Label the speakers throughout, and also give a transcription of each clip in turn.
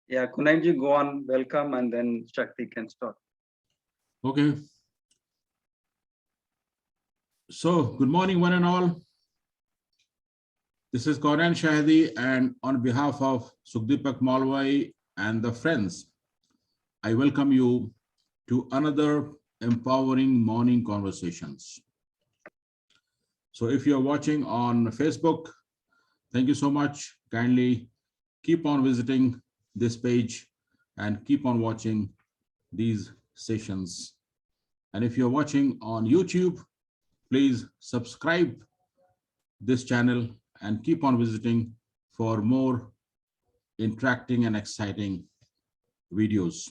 Speaker 1: Yeah, Kunanji, go on, welcome, and then Shakti can start.
Speaker 2: Okay. So, good morning, one and all. This is Kauran Shahidi, and on behalf of Sukhdeepak Malwai and the friends, I welcome you to another empowering morning conversations. So, if you're watching on Facebook, thank you so much. Kindly keep on visiting this page and keep on watching these sessions. And if you're watching on YouTube, please subscribe this channel and keep on visiting for more interacting and exciting videos.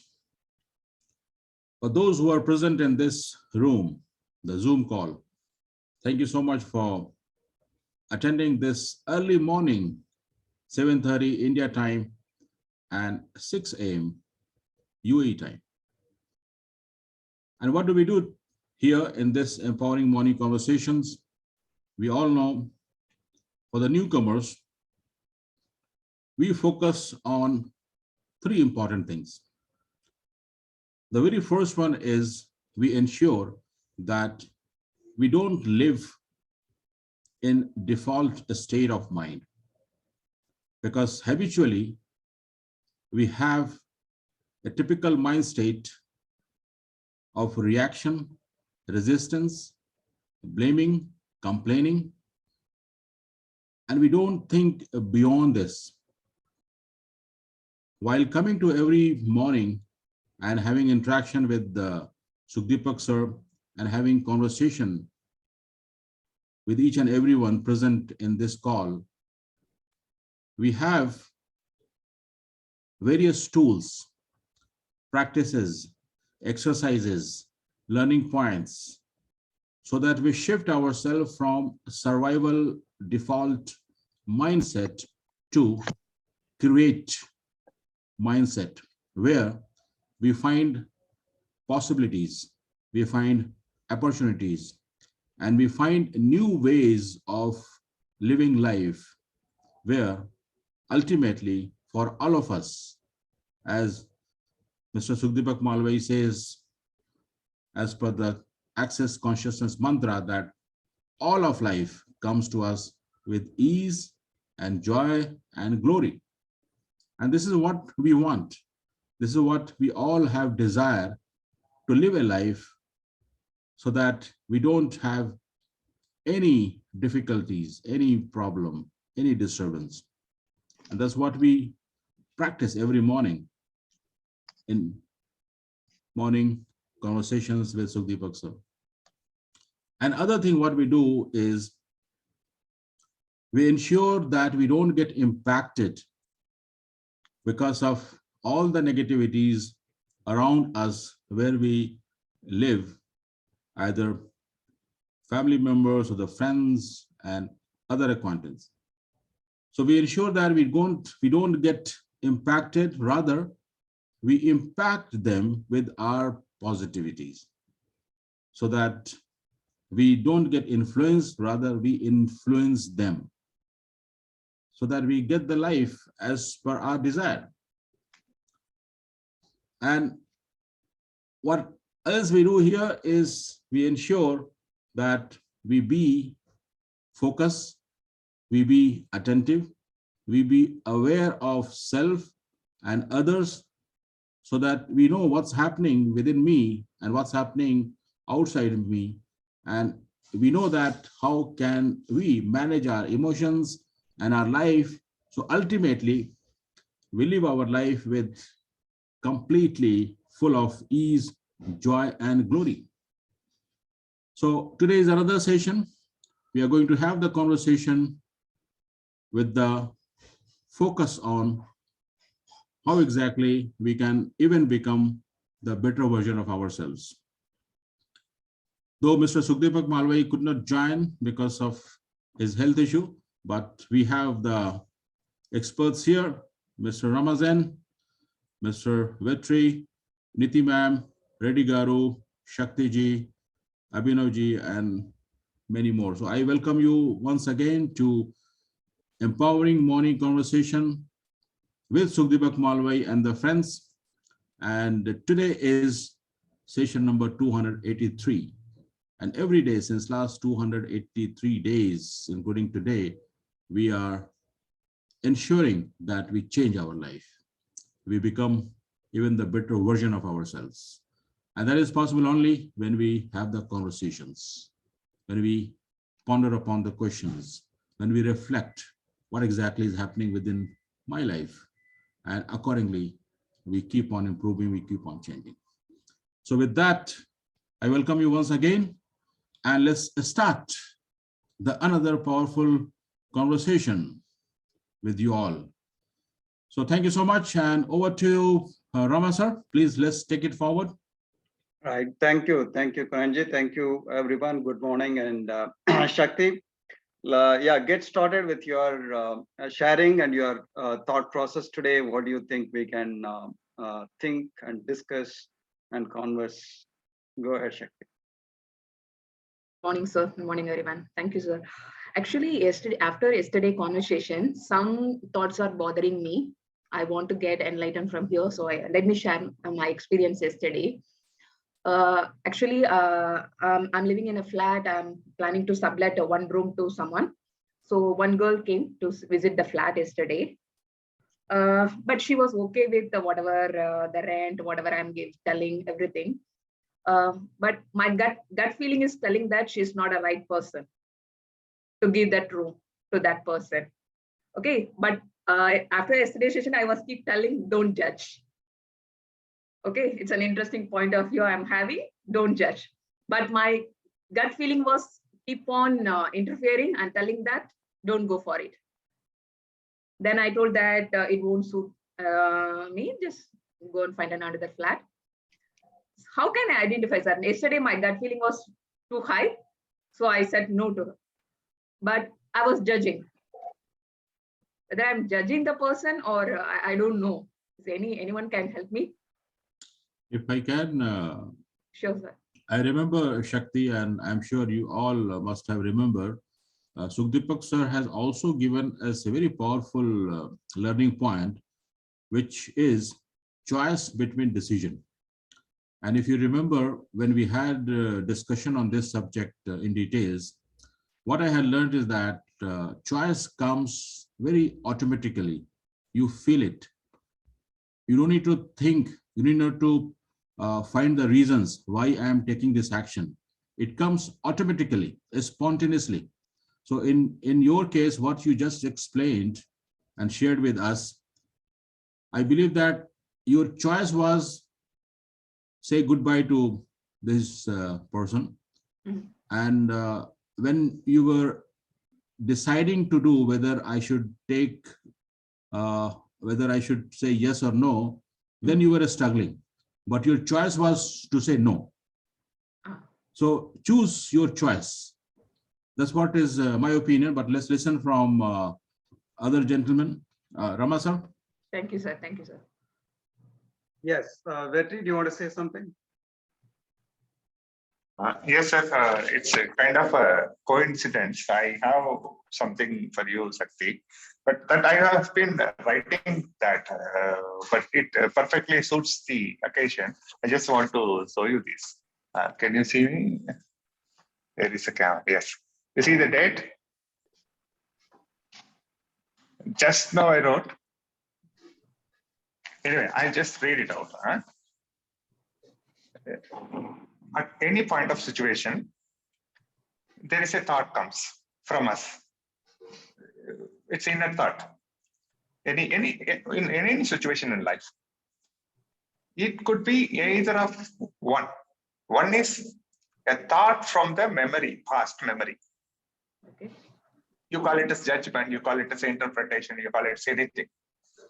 Speaker 2: For those who are present in this room, the Zoom call, thank you so much for attending this early morning, 7:30 India time and 6 a.m. UAE time. And what do we do here in this empowering morning conversations? We all know for the newcomers, we focus on three important things. The very first one is we ensure that we don't live in default state of mind, because habitually we have a typical mind state of reaction, resistance, blaming, complaining, and we don't think beyond this. While coming to every morning and having interaction with the Sukhdeepak sir and having conversation with each and everyone present in this call, we have various tools, practices, exercises, learning points, so that we shift ourselves from survival default mindset to create mindset, where we find possibilities, we find opportunities, and we find new ways of living life, where ultimately for all of us, as Mr. Sukhdeepak Malwai says, as per the Access Consciousness mantra, that all of life comes to us with ease and joy and glory. And this is what we want. This is what we all have desire, to live a life so that we don't have any difficulties, any problem, any disturbance. And that's what we practice every morning in morning conversations with Sukhdeepak sir. And other thing what we do is we ensure that we don't get impacted because of all the negativities around us where we live, either family members or the friends and other acquaintances. So we ensure that we don't get impacted, rather we impact them with our positivities, so that we don't get influenced, rather we influence them, so that we get the life as per our desire. And what else we do here is we ensure that we be focused, we be attentive, we be aware of self and others, so that we know what's happening within me and what's happening outside of me. And we know that how can we manage our emotions and our life. So ultimately, we live our life with completely full of ease, joy, and glory. So today is another session. We are going to have the conversation with the focus on how exactly we can even become the better version of ourselves. Though Mr. Sukhdeepak Malwai could not join because of his health issue, but we have the experts here, Mr. Ramazan, Mr. Vetri, Niti ma'am, Reddy Garu, Shakti ji, Abhinav ji, and many more. So I welcome you once again to Empowering Morning Conversation. with Sukhdeepak Malwai and the friends. And today is session number 283. And every day since last 283 days, including today, we are ensuring that we change our life. We become even the better version of ourselves. And that is possible only when we have the conversations, when we ponder upon the questions, when we reflect what exactly is happening within my life. And accordingly, we keep on improving, we keep on changing. So with that, I welcome you once again, and let's start another powerful conversation with you all. So thank you so much, and over to you, Rama sir. Please, let's take it forward.
Speaker 1: Right. Thank you, Kanji. Thank you, everyone. Good morning, and Shakti. Yeah, get started with your sharing and your thought process today. What do you think we can think and discuss and converse? Go ahead, Shakti.
Speaker 3: Morning, sir. Good morning, everyone. Thank you, sir. Actually, after yesterday conversation, some thoughts are bothering me. I want to get enlightened from here. So let me share my experience yesterday. I'm living in a flat. I'm planning to sublet one room to someone. So one girl came to visit the flat yesterday. But she was okay with whatever the rent, whatever I'm telling, everything. But my gut feeling is telling that she's not a right person to give that room to that person. Okay, but after yesterday's session, I was keep telling, don't judge. Okay, it's an interesting point of view I'm having. Don't judge. But my gut feeling was keep on interfering and telling that don't go for it. Then I told that it won't suit me. Just go and find another flat. How can I identify that? Yesterday, my gut feeling was too high. So I said no to her. But I was judging. Whether I'm judging the person or I don't know. Is anyone can help me?
Speaker 2: If I can,
Speaker 3: sure, sir.
Speaker 2: I remember, Shakti, and I'm sure you all must have remembered, Sukhdeepak sir has also given us a very powerful learning point, which is choice between decision. And if you remember, when we had discussion on this subject in details, what I had learned is that choice comes very automatically. You feel it. You don't need to think. You need not to find the reasons why I am taking this action. It comes automatically, spontaneously. So in your case, what you just explained and shared with us, I believe that your choice was say goodbye to this person.
Speaker 3: Mm-hmm.
Speaker 2: And when you were deciding to do whether I should take, whether I should say yes or no, then you were struggling. But your choice was to say no. So choose your choice. That's what is my opinion. But let's listen from other gentlemen. Rama sir.
Speaker 3: Thank you, sir. Thank you, sir.
Speaker 1: Yes, Vetri, do you want to say something?
Speaker 4: Yes, sir. It's a kind of a coincidence. I have something for you, Sakti, but that I have been writing that, but it perfectly suits the occasion. I just want to show you this. Can you see me? There is a camera. Yes. You see the date? Just now I wrote. Anyway, I just read it out. At any point of situation, there is a thought comes from us. It's inner thought. In any situation in life, it could be either of one. One is a thought from the memory, past memory.
Speaker 3: Okay.
Speaker 4: You call it as judgment, you call it as interpretation, you call it as anything.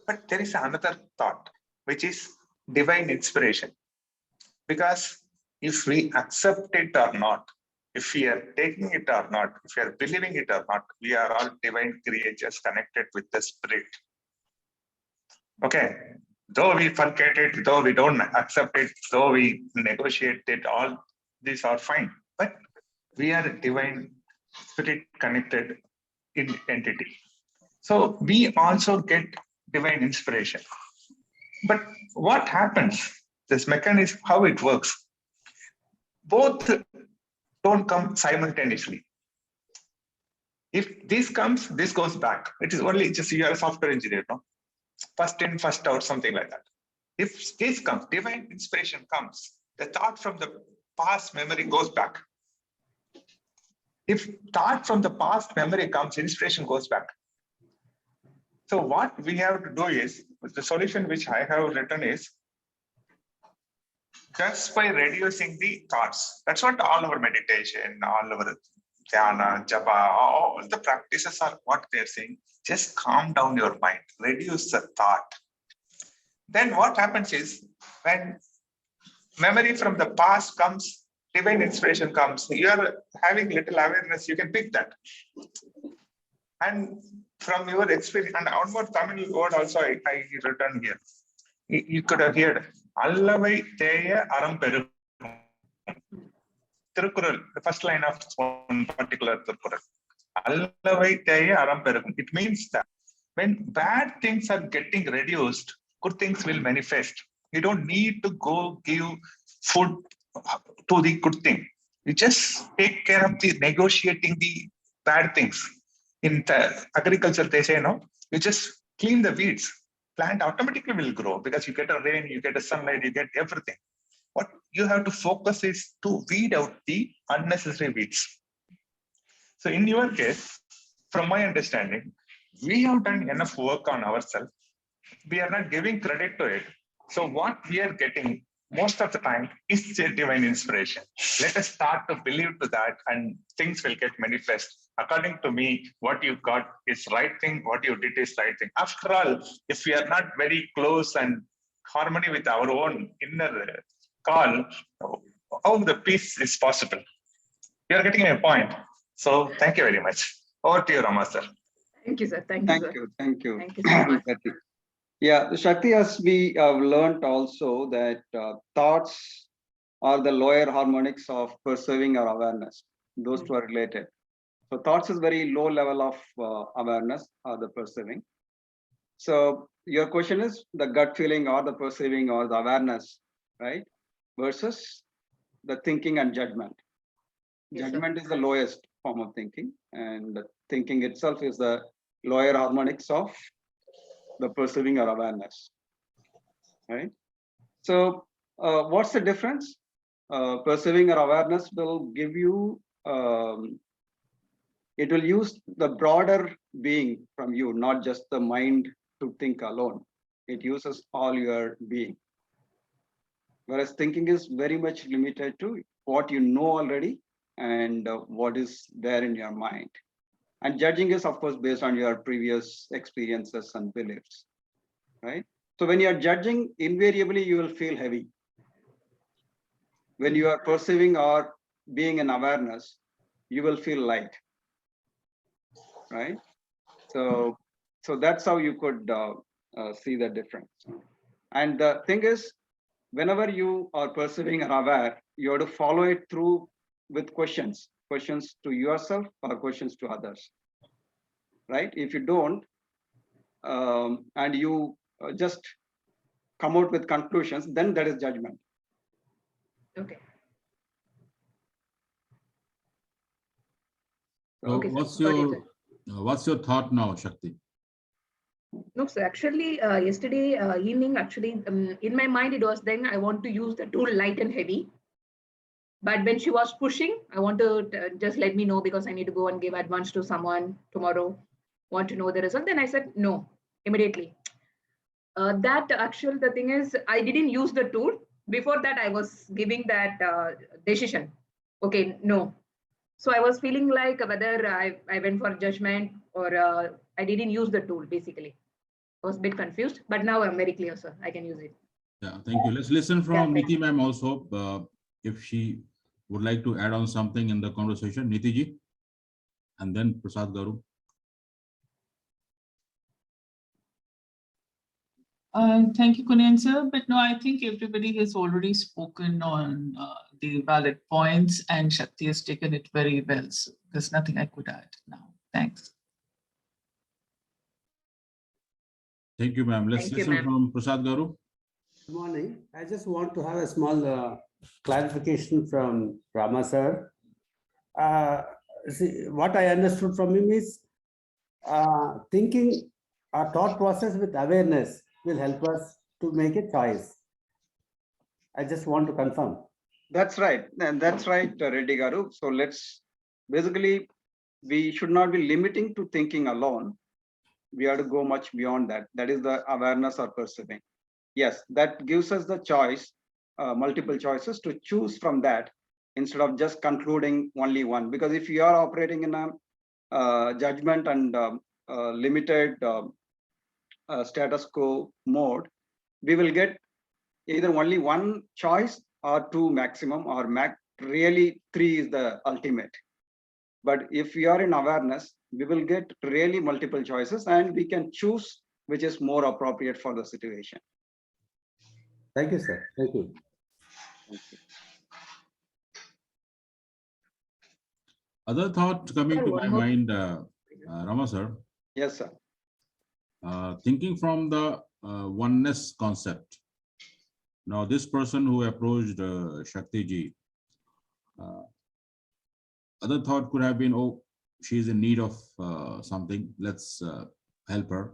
Speaker 4: But there is another thought, which is divine inspiration. Because if we accept it or not, if we are taking it or not, if we are believing it or not, we are all divine creatures connected with the spirit. Okay. Though we forget it, though we don't accept it, though we negotiate it, all these are fine. But we are a divine spirit connected in entity. So we also get divine inspiration. But what happens? This mechanism, how it works, both don't come simultaneously. If this comes, this goes back. It is only just you are a software engineer, no? First in, first out, something like that. If this comes, divine inspiration comes, the thought from the past memory goes back. If thought from the past memory comes, inspiration goes back. So what we have to do is, the solution which I have written is, just by reducing the thoughts. That's what all our meditation, all our dhyana, japa, all the practices are what they're saying. Just calm down your mind, reduce the thought. Then what happens is, when memory from the past comes, divine inspiration comes, you are having little awareness, you can pick that. And from your experience, and one more Tamil word also I written here. You could have heard, Allavai Theya Aram Peru. Tirukkural, the first line of one particular Tirukkural. Allavai Theya Aram Peru. It means that when bad things are getting reduced, good things will manifest. You don't need to go give food to the good thing. You just take care of the negotiating the bad things. In the agriculture, they say, no, you just clean the weeds. Plant automatically will grow because you get a rain, you get a sunlight, you get everything. What you have to focus is to weed out the unnecessary weeds. So in your case, from my understanding, we have done enough work on ourselves. We are not giving credit to it. So what we are getting most of the time is divine inspiration. Let us start to believe to that and things will get manifest. According to me, what you got is right thing, what you did is right thing. After all, if we are not very close and harmony with our own inner call, how the peace is possible? You are getting a point. So thank you very much. Over to you, Rama sir.
Speaker 3: Thank you, sir. Thank you,
Speaker 1: Thank
Speaker 3: sir.
Speaker 1: you. Thank you.
Speaker 3: Thank you so much.
Speaker 1: Shakti. Yeah, Shakti, as we have learned also that thoughts are the lower harmonics of perceiving or awareness. Those two are related. So thoughts is very low level of awareness or the perceiving. So your question is the gut feeling or the perceiving or the awareness, right? Versus the thinking and judgment.
Speaker 3: Yes,
Speaker 1: Judgment is the lowest form of thinking, and the thinking itself is the lower harmonics of the perceiving or awareness, right? So what's the difference? Perceiving or awareness will give you, it will use the broader being from you, not just the mind to think alone. It uses all your being. Whereas thinking is very much limited to what you know already and what is there in your mind. And judging is, of course, based on your previous experiences and beliefs, right? So when you are judging, invariably you will feel heavy. When you are perceiving or being in awareness, you will feel light, right? So that's how you could see the difference. And the thing is, whenever you are perceiving or aware, you have to follow it through with questions to yourself or questions to others, right? If you don't, and you just come out with conclusions, then that is judgment.
Speaker 3: Okay.
Speaker 2: So
Speaker 3: Okay, sir.
Speaker 2: what's your thought now, Shakti?
Speaker 3: No, sir. Actually, yesterday evening, actually, in my mind, it was then I want to use the tool light and heavy. But when she was pushing, I want to just let me know because I need to go and give advance to someone tomorrow. Want to know the result? Then I said no immediately. The thing is, I didn't use the tool. Before that, I was giving that decision. Okay, no. So I was feeling like whether I went for judgment or I didn't use the tool, basically. I was a bit confused, but now I'm very clear, sir. I can use it.
Speaker 2: Yeah, thank you. Let's listen from
Speaker 3: Yeah,
Speaker 2: Niti ma'am also, if she would like to add on something in the conversation. Niti ji, and then Prasad Garu.
Speaker 5: Thank you, Kunal sir. But no, I think everybody has already spoken on the valid points, and Shakti has taken it very well. So there's nothing I could add now. Thanks.
Speaker 2: Thank you, ma'am. Let's
Speaker 3: Thank you,
Speaker 2: listen
Speaker 3: ma'am.
Speaker 2: from Prasad Garu.
Speaker 6: Good morning. I just want to have a small clarification from Rama sir. See, what I understood from him is thinking our thought process with awareness will help us to make a choice. I just want to confirm.
Speaker 1: That's right. And that's right, Reddy Garu. So let's basically, we should not be limiting to thinking alone. We have to go much beyond that. That is the awareness or perceiving. Yes, that gives us the choice, multiple choices to choose from that instead of just concluding only one. Because if you are operating in a judgment and limited status quo mode, we will get either only one choice or two maximum, or really three is the ultimate. But if we are in awareness, we will get really multiple choices and we can choose which is more appropriate for the situation.
Speaker 6: Thank you, sir. Thank you.
Speaker 2: Other thought coming
Speaker 3: Sir,
Speaker 2: to
Speaker 3: one
Speaker 2: my
Speaker 3: more-
Speaker 2: mind, Rama sir,
Speaker 1: Yes, sir.
Speaker 2: thinking from the oneness concept. Now, this person who approached Shakti ji, other thought could have been, oh, she's in need of something. Let's help her.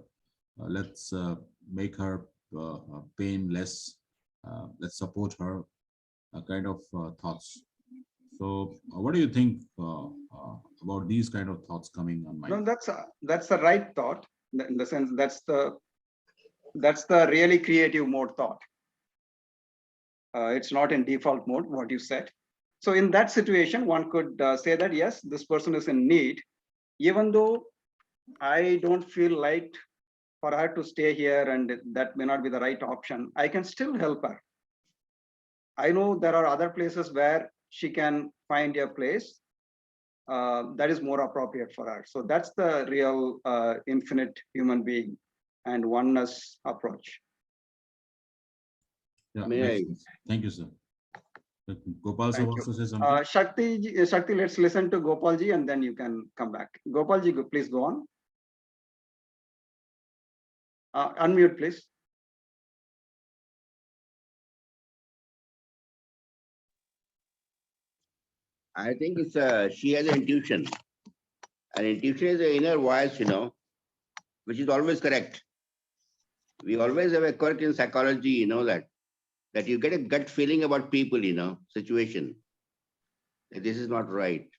Speaker 2: Let's make her pain less. Let's support her. Kind of thoughts. So, what do you think about these kind of thoughts coming on mind?
Speaker 1: No, that's the right thought. In the sense, that's the really creative mode thought. It's not in default mode, what you said. So in that situation, one could say that, yes, this person is in need, even though I don't feel like for her to stay here and that may not be the right option, I can still help her. I know there are other places where she can find a place that is more appropriate for her. So that's the real infinite human being and oneness approach.
Speaker 2: Yeah,
Speaker 7: May
Speaker 2: makes
Speaker 7: I?
Speaker 2: sense. Thank you, sir. Gopal sir
Speaker 1: Thank
Speaker 2: wants
Speaker 1: you.
Speaker 2: to say something.
Speaker 1: Shakti, let's listen to Gopalji and then you can come back. Gopalji, please go on. Unmute, please.
Speaker 7: I think it's she has an intuition. And intuition is the inner voice, which is always correct. We always have a quirk in psychology, that you get a gut feeling about people, situation. That this is not right.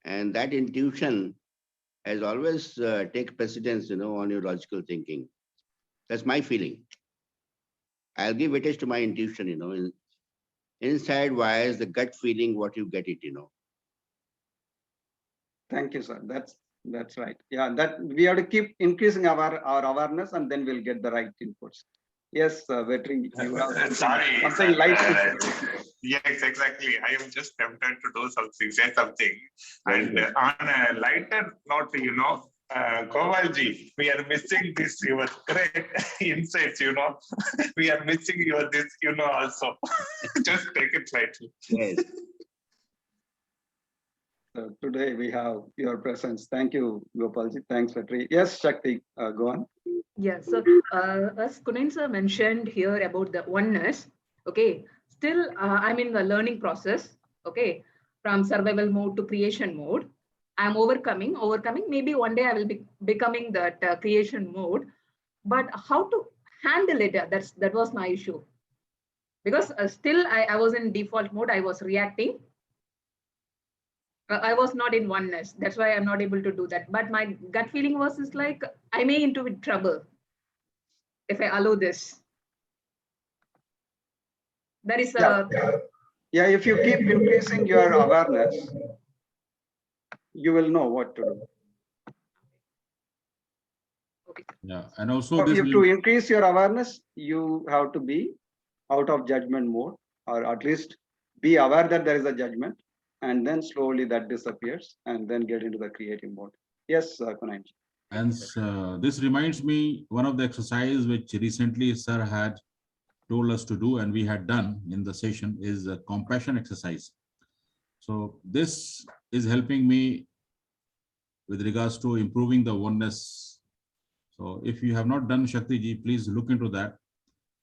Speaker 7: And that intuition has always take precedence, on your logical thinking. That's my feeling. I'll give weightage to my intuition, inside wires, the gut feeling, what you get it,
Speaker 1: Thank you, sir. That's right. Yeah, that we have to keep increasing our awareness and then we'll get the right inputs. Yes, Vetri, you have something light to say.
Speaker 4: Yes, exactly. I am just tempted to do something, say something. And on a lighter note, Kowalji, we are missing this, your great insights, we are missing your this, also. Just take it lightly.
Speaker 7: Yes.
Speaker 1: So today we have your presence. Thank you, Gopalji. Thanks, Vetri. Yes, Shakti, go on.
Speaker 3: Yeah, so as Kunen sir mentioned here about the oneness, okay, still I'm in the learning process, okay, from survival mode to creation mode. I'm overcoming, maybe one day I will be becoming that creation mode, but how to handle it, that was my issue. Because still I was in default mode, I was reacting. I was not in oneness. That's why I'm not able to do that. But my gut feeling was is like I may into trouble if I allow this. That is
Speaker 1: Yeah, if you keep increasing your awareness, you will know what to do.
Speaker 3: okay.
Speaker 2: Yeah, and also
Speaker 1: So
Speaker 2: this
Speaker 1: if to increase your awareness, you have to be out of judgment mode, or at least be aware that there is a judgment, and then slowly that disappears, and then get into the creative mode. Yes, Kunal.
Speaker 2: and this reminds me one of the exercise which recently sir had told us to do and we had done in the session is a compassion exercise. So this is helping me with regards to improving the oneness. So if you have not done Shakti ji, please look into that,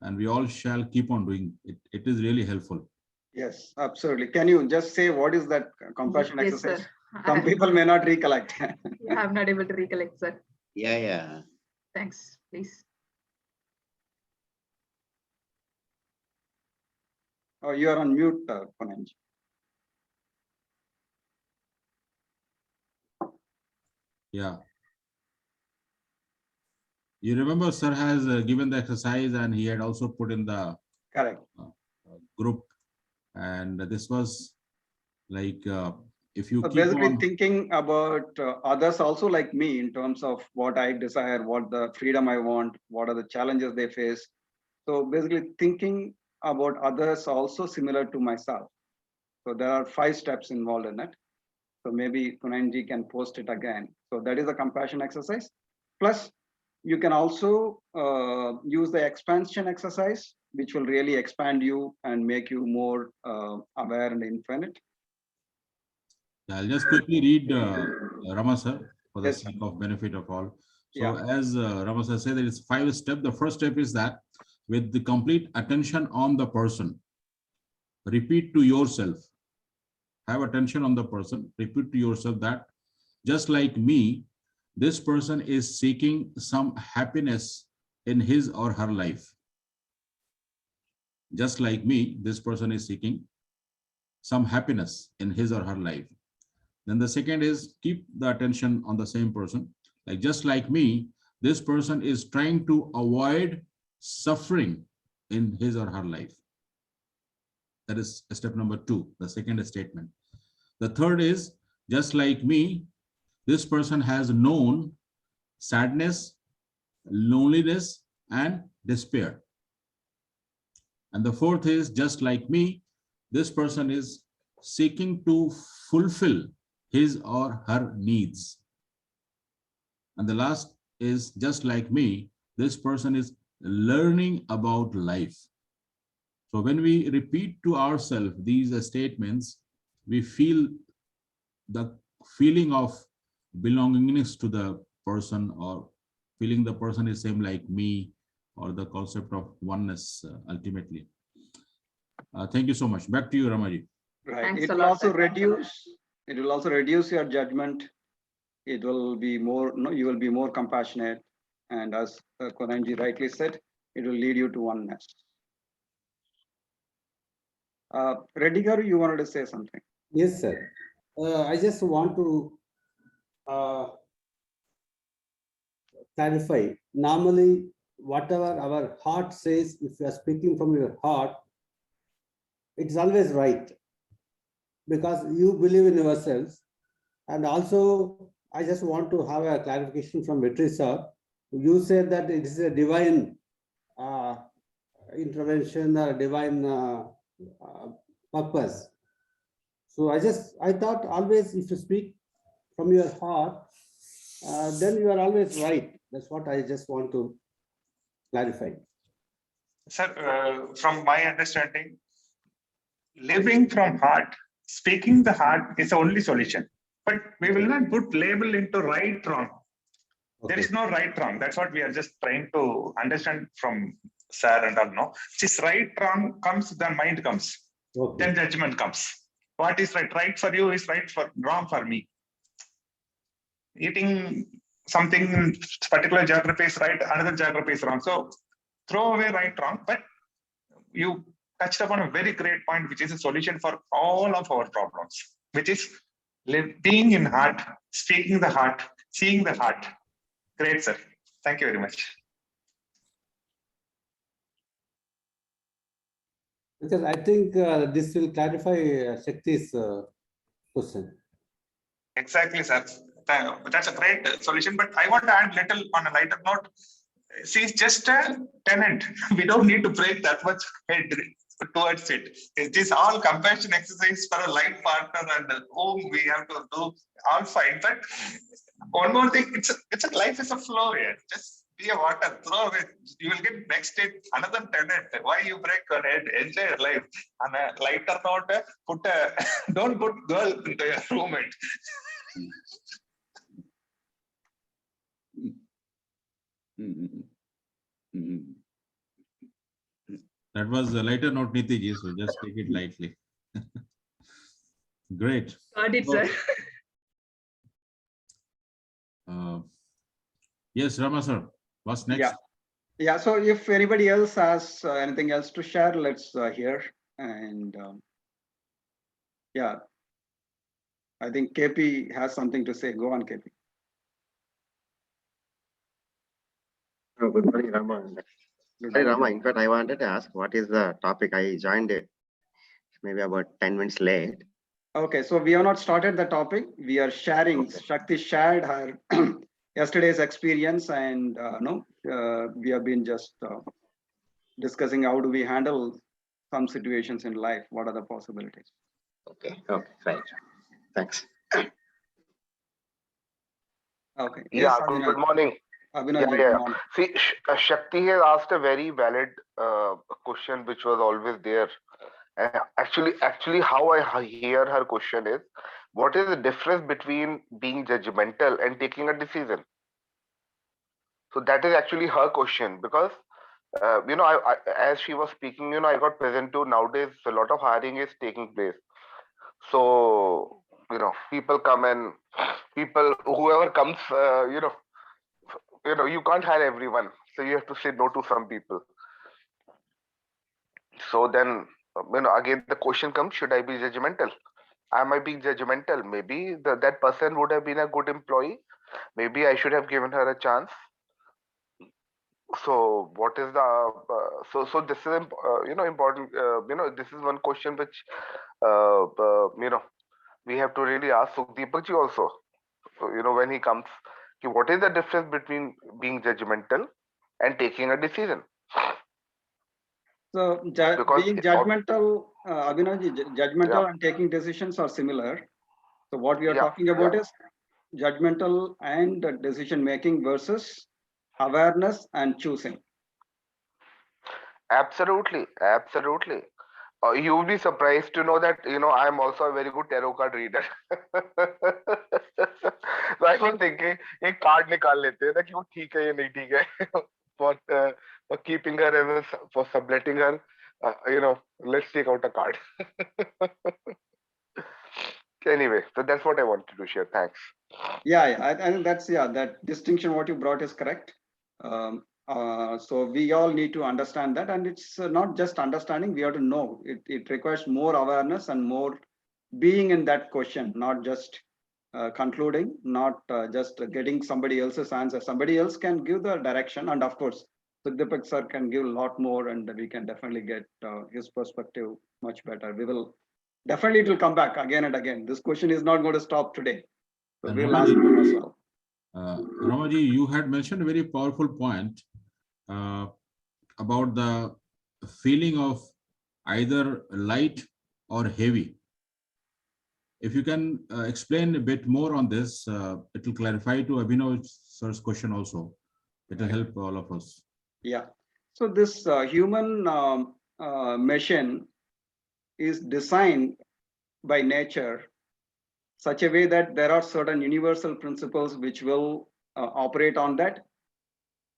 Speaker 2: and we all shall keep on doing it. It is really helpful.
Speaker 1: Yes, absolutely. Can you just say what is that compassion
Speaker 3: Yes,
Speaker 1: exercise?
Speaker 3: sir.
Speaker 1: Some people may not recollect.
Speaker 3: Yeah, I'm not able to recollect, sir.
Speaker 7: Yeah.
Speaker 3: Thanks, please.
Speaker 1: Oh, you are on mute, Kunanji.
Speaker 2: Yeah. You remember sir has given the exercise, and he had also put in the
Speaker 1: Correct.
Speaker 2: group, and this was like if you
Speaker 1: So
Speaker 2: keep
Speaker 1: basically
Speaker 2: on
Speaker 1: thinking about others also like me in terms of what I desire, what the freedom I want, what are the challenges they face. So basically thinking about others also similar to myself. So there are 5 steps involved in it. So maybe Kunanji can post it again. So that is a compassion exercise. Plus, you can also use the expansion exercise, which will really expand you and make you more aware and infinite.
Speaker 2: I'll just quickly read Rama sir for the
Speaker 1: Yes, sir.
Speaker 2: sake of benefit of all. So
Speaker 1: Yeah.
Speaker 2: as Rama sir said, there is 5 steps. The first step is that with the complete attention on the person, repeat to yourself, have attention on the person, repeat to yourself that just like me, this person is seeking some happiness in his or her life. Just like me, this person is seeking some happiness in his or her life. Then the second is keep the attention on the same person. Like just like me, this person is trying to avoid suffering in his or her life. That is step number 2, the second statement. The third is just like me, this person has known sadness, loneliness, and despair. And the fourth is just like me, this person is seeking to fulfill his or her needs. And the last is just like me, this person is learning about life. So when we repeat to ourselves these statements, we feel the feeling of belongingness to the person, or feeling the person is same like me, or the concept of oneness ultimately. Thank you so much. Back to you, Ramaji.
Speaker 1: Right.
Speaker 3: Thanks
Speaker 1: It
Speaker 3: a
Speaker 1: will
Speaker 3: lot,
Speaker 1: also
Speaker 3: sir. Thanks a lot.
Speaker 1: reduce. It will also reduce your judgment. It will be more. No, you will be more compassionate, and as Kunanji rightly said, it will lead you to oneness. Redigar, you wanted to say something?
Speaker 6: Yes, sir. I just want to clarify. Normally, whatever our heart says, if you are speaking from your heart, it's always right because you believe in yourselves. And also, I just want to have a clarification from Vetri sir. You said that it is a divine intervention or divine purpose. So I thought always if you speak from your heart, then you are always right. That's what I just want to clarify.
Speaker 4: Sir, from my understanding, living from heart, speaking the heart is the only solution. But we will not put label into right, wrong.
Speaker 6: Okay.
Speaker 4: There is no right, wrong. That's what we are just trying to understand from sir and all. No, this right, wrong comes, then mind comes,
Speaker 6: Okay.
Speaker 4: then judgment comes. What is right? Right for you is right for wrong for me. Eating something in particular geography is right, another geography is wrong. So throw away right, wrong. But you touched upon a very great point, which is a solution for all of our problems, which is being in heart, speaking the heart, seeing the heart. Great, sir. Thank you very much.
Speaker 6: Because I think this will clarify Shakti's question.
Speaker 4: Exactly, sir. That's a great solution. But I want to add little on a lighter note. She's just a tenant. We don't need to break that much head towards it. It is all compassion exercise for a life partner and whom we have to do all fine. But one more thing, life is a flow here. Just be a water, throw away. You will get next day another tenant. Why you break your head? Enjoy your life. On a lighter note, don't put girl into your roommate.
Speaker 7: Mhm. Mhm.
Speaker 2: That was a lighter note, Nitiji, so just take it lightly. Great.
Speaker 3: Got it,
Speaker 2: So,
Speaker 3: sir.
Speaker 2: uh, yes, Rama sir, what's next?
Speaker 1: Yeah. Yeah. So if anybody else has anything else to share, let's hear. And yeah, I think KP has something to say. Go on, KP.
Speaker 8: Oh, good morning, Rama.
Speaker 1: Good
Speaker 8: Sorry,
Speaker 1: morning.
Speaker 8: Rama. In fact, I wanted to ask what is the topic? I joined it maybe about 10 minutes late.
Speaker 1: Okay, so we have not started the topic. We are sharing.
Speaker 8: Okay.
Speaker 1: Shakti shared her yesterday's experience, and we have been just discussing how do we handle some situations in life. What are the possibilities?
Speaker 8: Okay. Okay. Right. Thanks.
Speaker 1: Okay.
Speaker 9: Yeah,
Speaker 1: Yes,
Speaker 9: good
Speaker 1: Abhinav.
Speaker 9: morning.
Speaker 1: Abhinav,
Speaker 9: Yeah,
Speaker 1: good
Speaker 9: yeah.
Speaker 1: morning.
Speaker 9: See, Shakti has asked a very valid question, which was always there. Actually, how I hear her question is, what is the difference between being judgmental and taking a decision? So that is actually her question because, as she was speaking, I got present to nowadays a lot of hiring is taking place. So, people come and whoever comes, you can't hire everyone, so you have to say no to some people. So then again the question comes, should I be judgmental? Am I being judgmental? Maybe that person would have been a good employee, maybe I should have given her a chance. So what is the so this is important, this is one question which we have to really ask Sukhdeepak ji also, when he comes, what is the difference between being judgmental and taking a decision?
Speaker 1: So
Speaker 9: Because
Speaker 1: being judgmental, Abhinavji,
Speaker 9: yeah,
Speaker 1: judgmental and taking decisions are similar. So what we are
Speaker 9: yeah,
Speaker 1: talking
Speaker 9: yeah,
Speaker 1: about is judgmental and decision making versus awareness and choosing.
Speaker 9: absolutely, absolutely. You will be surprised to know that I am also a very good tarot card reader. So I was thinking, एक card निकाल लेते हैं ना कि वो ठीक है या नहीं ठीक है. For keeping her as for subletting her, let's take out a card. Anyway, so that's what I wanted to share. Thanks.
Speaker 1: Yeah, I think that's that distinction what you brought is correct. So we all need to understand that, and it's not just understanding. We have to know. It requires more awareness and more being in that question, not just concluding, not just getting somebody else's answer. Somebody else can give the direction, and of course, Sukdeepak sir can give a lot more, and we can definitely get his perspective much better. We will definitely, it will come back again and again. This question is not going to stop today. So
Speaker 2: And
Speaker 1: we'll ask him as well.
Speaker 2: Ramaji, you had mentioned a very powerful point about the feeling of either light or heavy. If you can explain a bit more on this, it will clarify to Abhinav sir's question also. It will help all of us.
Speaker 1: Yeah. So this human machine is designed by nature such a way that there are certain universal principles which will operate on that,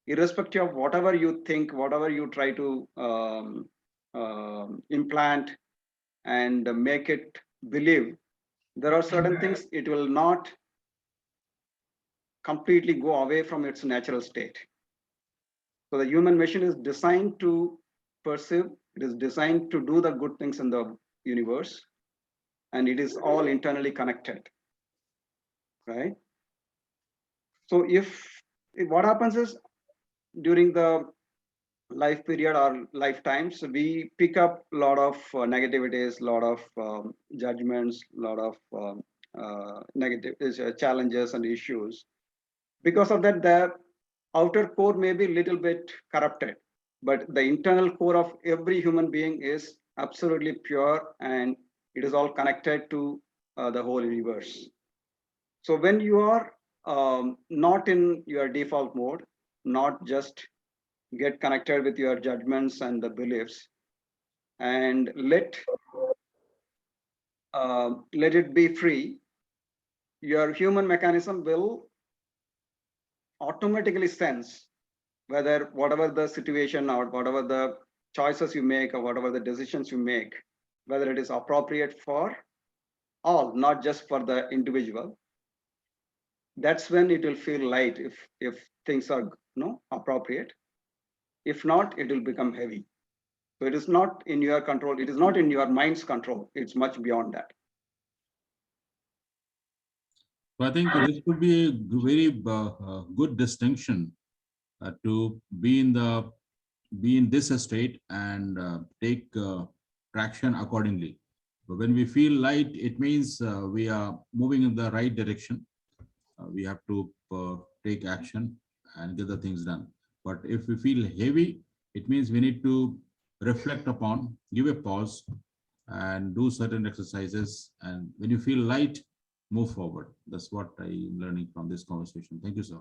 Speaker 1: irrespective of whatever you think, whatever you try to implant and make it believe. There are certain things it will not completely go away from its natural state. So the human machine is designed to perceive, it is designed to do the good things in the universe, and it is all internally connected, right? So if what happens is during the life period or lifetimes, we pick up a lot of negativities, a lot of judgments, a lot of negative challenges and issues. Because of that, the outer core may be a little bit corrupted, but the internal core of every human being is absolutely pure, and it is all connected to the whole universe. So when you are not in your default mode, not just get connected with your judgments and the beliefs, and let it be free, your human mechanism will automatically sense whether whatever the situation or whatever the choices you make or whatever the decisions you make, whether it is appropriate for all, not just for the individual. That's when it will feel light if things are appropriate. If not, it will become heavy. So it is not in your control. It is not in your mind's control. It's much beyond that.
Speaker 2: So I think this could be a very good distinction to be in this state and take traction accordingly. But when we feel light, it means we are moving in the right direction. We have to take action and get the things done. But if we feel heavy, it means we need to reflect upon, give a pause, and do certain exercises. And when you feel light, move forward. That's what I'm learning from this conversation. Thank you, sir.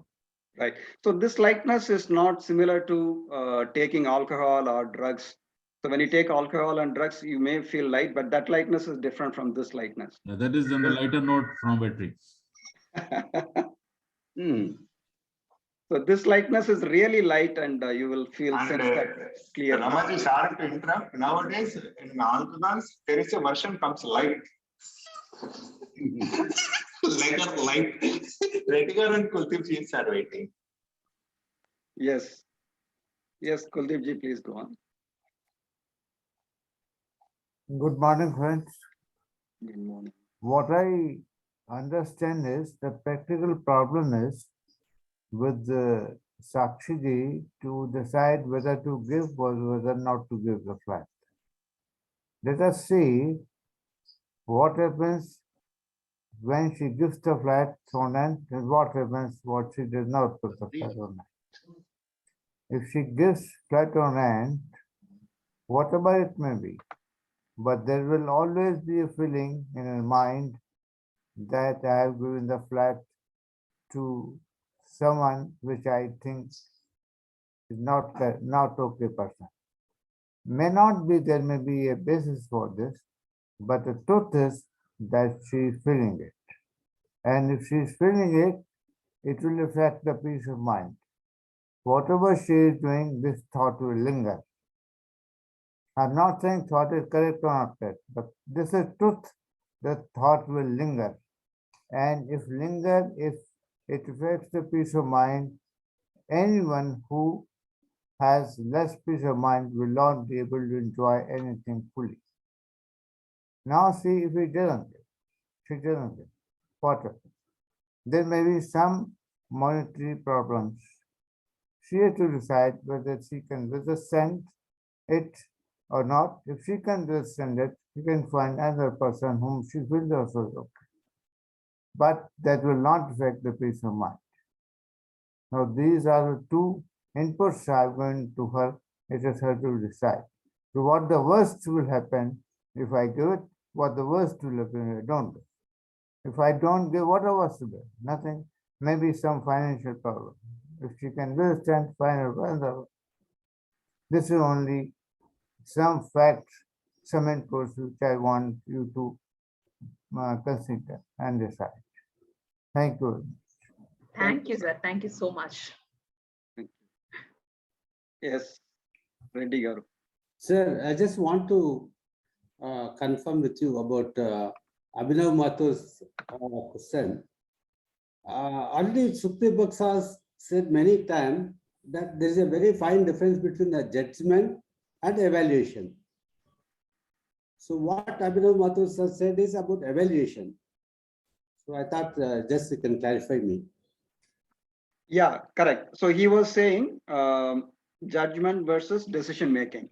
Speaker 1: Right. So this lightness is not similar to taking alcohol or drugs. So when you take alcohol and drugs, you may feel light, but that lightness is different from this lightness.
Speaker 2: Yeah, that is on the lighter note from battery.
Speaker 1: So this lightness is really light, and you will feel sense that clearly.
Speaker 4: Ramaji, sorry to interrupt. Nowadays, in alcohols, there is a version comes light. Later light. Redigar and Kuldeep ji are waiting.
Speaker 1: Yes. Yes, Kuldeep ji, please go on.
Speaker 10: Good morning, friends.
Speaker 1: Good morning.
Speaker 10: What I understand is the practical problem is with the Sakshiji to decide whether to give or whether not to give the flat. Let us see what happens when she gives the flat on end and what happens what she does not put the flat on end. If she gives flat on end, whatever it may be, but there will always be a feeling in her mind that I have given the flat to someone which I think is not okay person. May not be, there may be a basis for this, but the truth is that she is feeling it. And if she is feeling it, it will affect the peace of mind. Whatever she is doing, this thought will linger. I'm not saying thought is correct or not correct, but this is truth. The thought will linger. And if it affects the peace of mind, anyone who has less peace of mind will not be able to enjoy anything fully. Now see if it doesn't. She doesn't. What happens? There may be some monetary problems. She has to decide whether she can withstand it or not. If she can withstand it, she can find another person whom she feels also is okay. But that will not affect the peace of mind. Now these are the two inputs I have given to her. It is her to decide. So what the worst will happen if I give it, what the worst will happen if I don't give. If I don't give, what was to do? Nothing. Maybe some financial problem. If she can withstand, fine. This is only some facts, some inputs which I want you to consider and decide. Thank you.
Speaker 3: Thank you, sir. Thank you so much.
Speaker 1: Yes, Reddy Garu.
Speaker 6: Sir, I just want to confirm with you about Abhinav Mathur's question. Already Sukti Baksa has said many times that there is a very fine difference between the judgment and evaluation. So what Abhinav Mathur has said is about evaluation. So I thought just you can clarify me.
Speaker 1: Yeah, correct. So he was saying judgment versus decision making.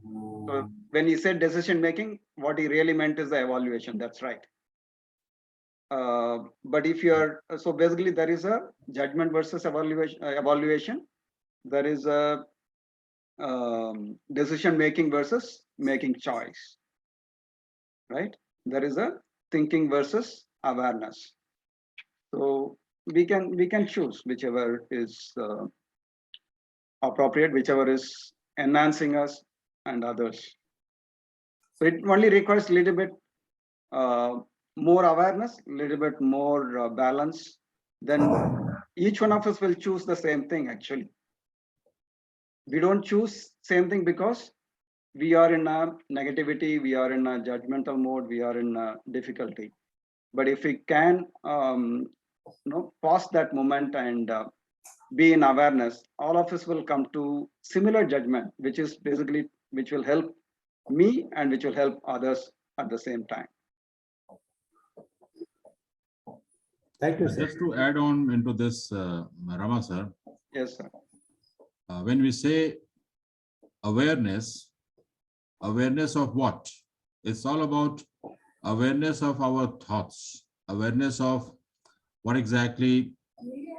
Speaker 1: So when he said decision making, what he really meant is the evaluation. That's right. But if you're so basically there is a judgment versus evaluation. There is a decision making versus making choice. Right? There is a thinking versus awareness. So we can choose whichever is appropriate, whichever is enhancing us and others. So it only requires a little bit more awareness, a little bit more balance. Then each one of us will choose the same thing actually. We don't choose same thing because we are in a negativity, we are in a judgmental mode, we are in a difficulty. But if we can, pause that moment and be in awareness, all of us will come to similar judgment, which is basically which will help me and which will help others at the same time.
Speaker 6: Thank you, sir.
Speaker 2: Just to add on into this, Rama sir,
Speaker 1: Yes, sir.
Speaker 2: when we say awareness, awareness of what? It's all about awareness of our thoughts, awareness of what exactly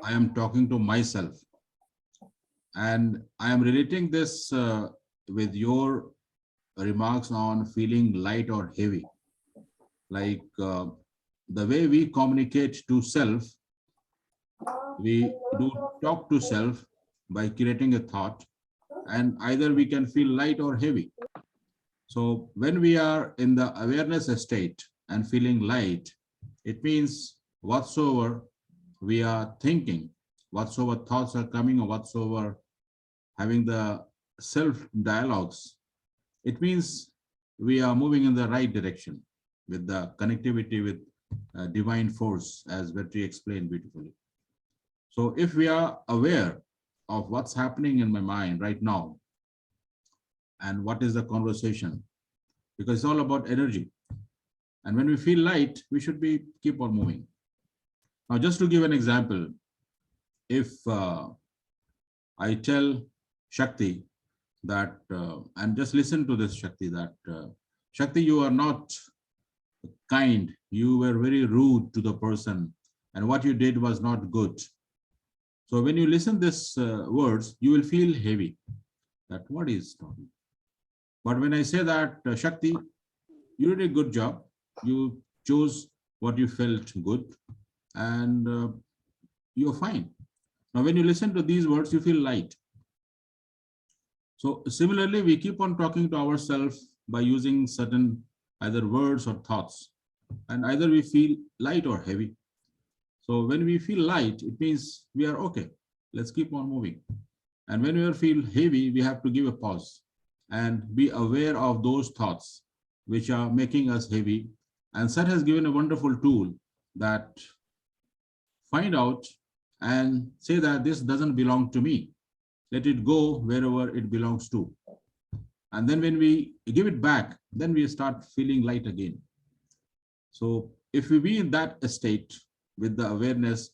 Speaker 2: I am talking to myself. And I am relating this with your remarks on feeling light or heavy. Like the way we communicate to self, we do talk to self by creating a thought, and either we can feel light or heavy. So when we are in the awareness state and feeling light, it means whatsoever we are thinking, whatsoever thoughts are coming, or whatsoever having the self dialogues, it means we are moving in the right direction with the connectivity with divine force, as Vetri explained beautifully. So if we are aware of what's happening in my mind right now and what is the conversation, because it's all about energy. And when we feel light, we should be keep on moving. Now, just to give an example, if I tell Shakti that, and just listen to this, Shakti, that Shakti, you are not kind, you were very rude to the person, and what you did was not good. So when you listen this words, you will feel heavy, that what is talking. But when I say that, Shakti, you did a good job, you chose what you felt good, and you're fine. Now, when you listen to these words, you feel light. So similarly, we keep on talking to ourselves by using certain either words or thoughts, and either we feel light or heavy. So when we feel light, it means we are okay. Let's keep on moving. And when we feel heavy, we have to give a pause and be aware of those thoughts which are making us heavy. And Sir has given a wonderful tool that find out and say that this doesn't belong to me. Let it go wherever it belongs to. And then when we give it back, then we start feeling light again. So if we be in that state with the awareness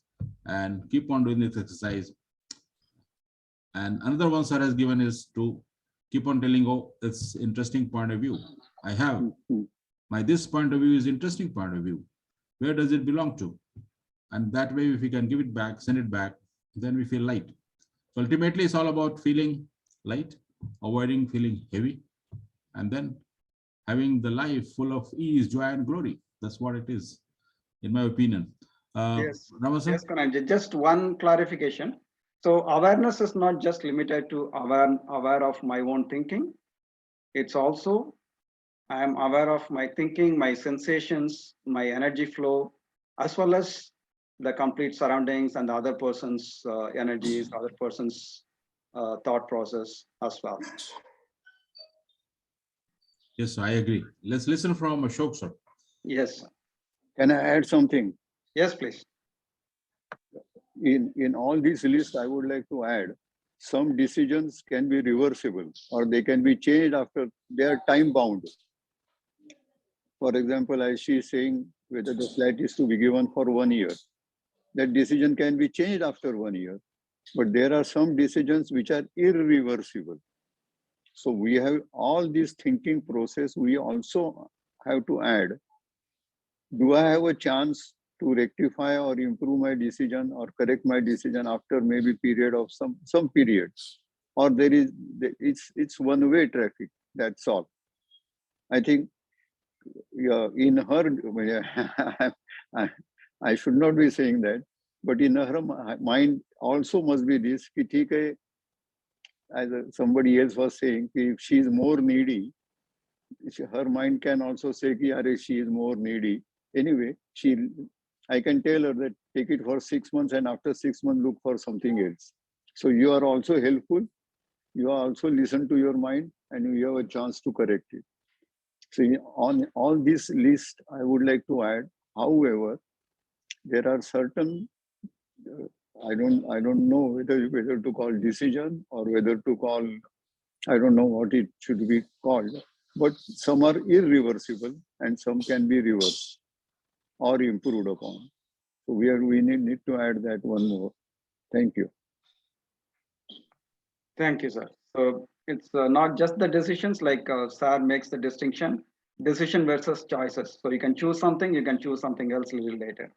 Speaker 2: and keep on doing this exercise, and another one Sir has given is to keep on telling, oh, it's interesting point of view. I have my this point of view is interesting point of view. Where does it belong to? And that way, if we can give it back, send it back, then we feel light. So ultimately, it's all about feeling light, avoiding feeling heavy, and then having the life full of ease, joy, and glory. That's what it is, in my opinion.
Speaker 1: Yes,
Speaker 2: Rama sir?
Speaker 1: yes, Kananji. Just one clarification. So awareness is not just limited to aware of my own thinking. It's also I am aware of my thinking, my sensations, my energy flow, as well as the complete surroundings and the other person's energies, other person's thought process as well.
Speaker 2: Yes, I agree. Let's listen from Ashok sir.
Speaker 1: Yes, sir.
Speaker 11: Can I add something?
Speaker 1: Yes, please.
Speaker 11: In all these lists, I would like to add some decisions can be reversible or they can be changed after they are time bound. For example, as she is saying, whether the flat is to be given for 1 year, that decision can be changed after 1 year. But there are some decisions which are irreversible. So we have all this thinking process. We also have to add, do I have a chance to rectify or improve my decision or correct my decision after maybe period of some periods, or it's one-way traffic? That's all. I think in her, I should not be saying that, but in her mind also must be this, ki theek hai, as somebody else was saying, if she is more needy, her mind can also say ki, Are, she is more needy. Anyway, I can tell her that take it for 6 months and after 6 months look for something else. So you are also helpful you also listen to your mind and you have a chance to correct it. See, on this list, I would like to add, however, there are certain, I don't know whether to call decision or whether to call, I don't know what it should be called, but some are irreversible and some can be reversed or improved upon. So we need to add that one more. Thank you.
Speaker 1: Thank you, sir. So it's not just the decisions, like sir makes the distinction, decision versus choices. So you can choose something, you can choose something else a little later.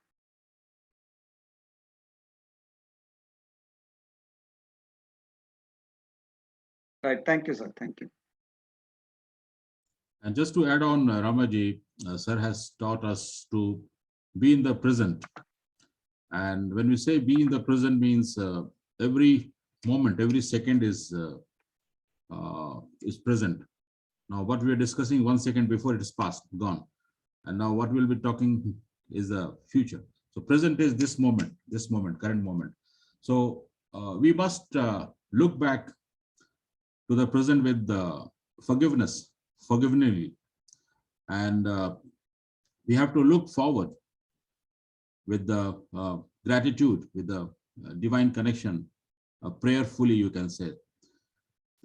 Speaker 1: Right. Thank you, sir. Thank you.
Speaker 2: And just to add on, Ramaji, sir has taught us to be in the present. And when we say be in the present means every moment, every second is present. Now, what we are discussing 1 second before it is past, gone. And now what we'll be talking is the future. So present is this moment, current moment. So we must look back to the present with forgivingly. And we have to look forward with the gratitude, with the divine connection, prayerfully, you can say.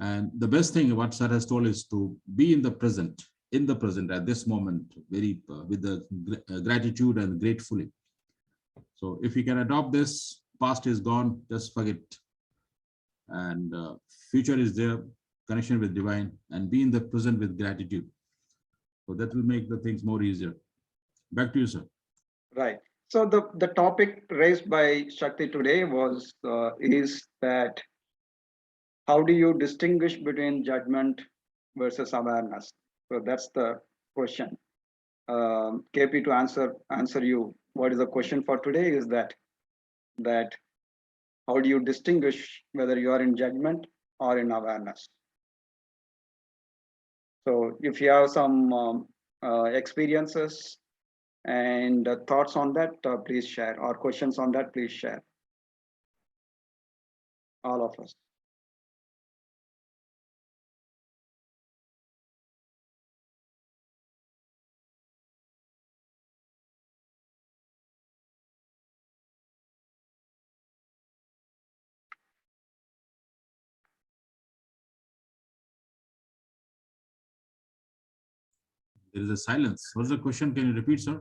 Speaker 2: And the best thing what sir has told is to be in the present at this moment, very with the gratitude and gratefully. So if we can adopt this, past is gone, just forget. And future is there, connection with divine, and be in the present with gratitude. So that will make the things more easier. Back to you, sir.
Speaker 1: Right. So the topic raised by Shakti today was is that how do you distinguish between judgment versus awareness? So that's the question. KP, to answer you, what is the question for today is that how do you distinguish whether you are in judgment or in awareness? So if you have some experiences and thoughts on that, please share, or questions on that, please share. All of us.
Speaker 2: There is a silence. What's the question? Can you repeat, sir?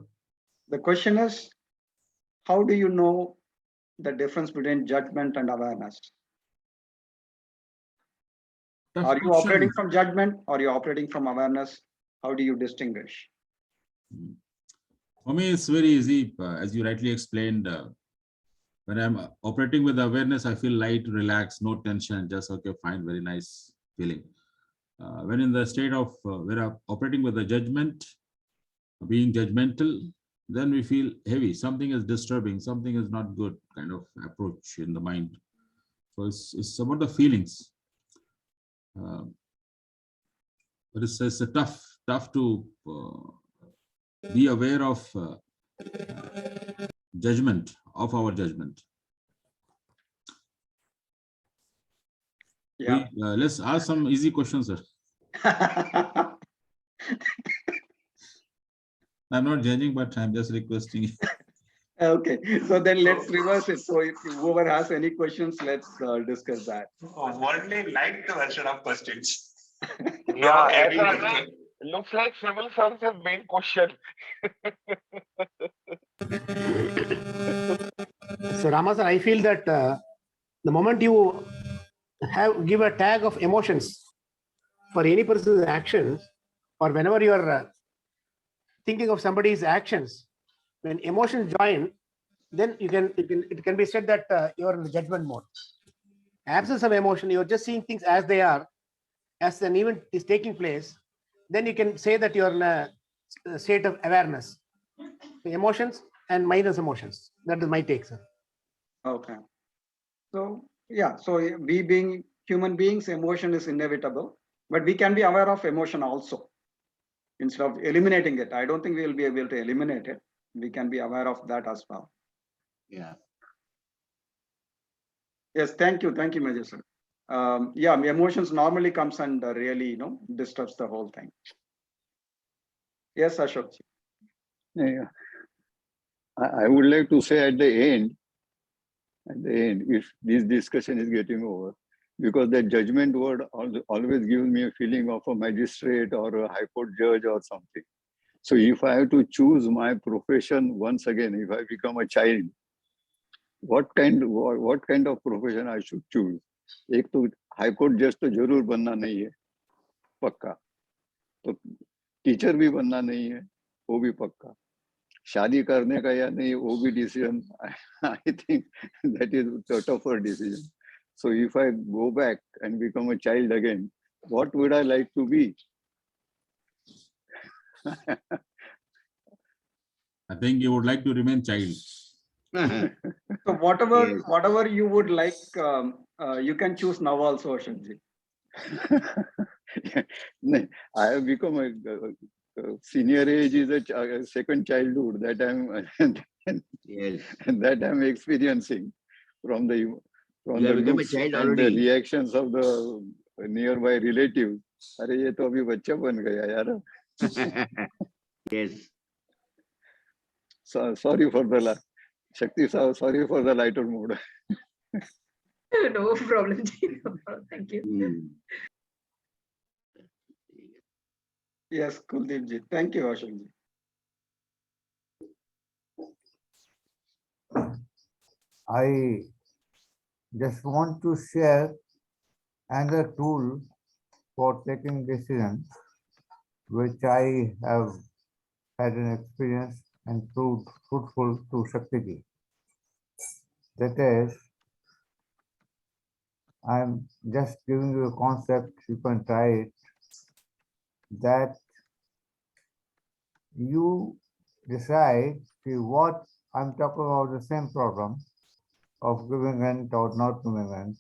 Speaker 1: The question is, how do you know the difference between judgment and awareness?
Speaker 2: Tough
Speaker 1: Are you
Speaker 2: question.
Speaker 1: operating from judgment or are you operating from awareness? How do you distinguish?
Speaker 2: For me, it's very easy. As you rightly explained, when I'm operating with awareness, I feel light, relaxed, no tension, just okay, fine, very nice feeling. When in the state of when I'm operating with the judgment, being judgmental, then we feel heavy. Something is disturbing, something is not good kind of approach in the mind. So it's about the feelings. But it's a tough to be aware of judgment, of our judgment.
Speaker 1: Yeah.
Speaker 2: Let's ask some easy questions, sir. I'm not judging, but I'm just requesting.
Speaker 1: Okay, so then let's reverse it. So if whoever has any questions, let's discuss that.
Speaker 4: Only light version of questions.
Speaker 9: Yeah,
Speaker 4: heavy
Speaker 9: ऐसा
Speaker 4: version.
Speaker 9: looks like civil service main question.
Speaker 12: So Ramasan, I feel that the moment you give a tag of emotions for any person's actions, or whenever you are thinking of somebody's actions, when emotions join, then it can be said that you are in the judgment mode. Absence of emotion, you're just seeing things as they are, as an event is taking place, then you can say that you're in a state of awareness. The emotions and minus emotions. That is my take, sir.
Speaker 1: Okay. So yeah, so we being human beings, emotion is inevitable, but we can be aware of emotion also. Instead of eliminating it, I don't think we will be able to eliminate it. We can be aware of that as well.
Speaker 7: Yeah.
Speaker 1: Yes, thank you, Major sir. yeah, emotions normally comes and really, disturbs the whole thing. Yes, Ashok.
Speaker 11: Yeah. I would like to say at the end, if this discussion is getting over, because that judgment word always gives me a feeling of a magistrate or a high court judge or something. So if I have to choose my profession once again, if I become a child, what kind of profession I should choose? एक तो high court जज तो जरूर बनना नहीं है, पक्का. तो टीचर भी बनना नहीं है, वो भी पक्का. शादी करने का या नहीं, वो भी decision. I think that is a tougher decision. So if I go back and become a child again, what would I like to be?
Speaker 2: I think you would like to remain child.
Speaker 1: So whatever you would like, you can choose now also, Ashokji.
Speaker 11: I have become a senior age is a second childhood that
Speaker 7: Yes.
Speaker 11: that I'm experiencing from the
Speaker 7: You have become a
Speaker 11: looks
Speaker 7: child
Speaker 11: and the
Speaker 7: already.
Speaker 11: reactions of the nearby relatives. अरे ये तो अभी बच्चा बन गया यार.
Speaker 7: Yes.
Speaker 11: So, sorry for the Shakti, sorry for the lighter mood.
Speaker 3: No problem. No problem. Thank you.
Speaker 1: Yes, Kuldeep ji. Thank you, Ashokji.
Speaker 10: I just want to share another tool for taking decisions, which I have had an experience and proved fruitful to Shakti. That is, I'm just giving you a concept, you can try it, that you decide, see what I'm talking about, the same problem of giving rent or not giving rent.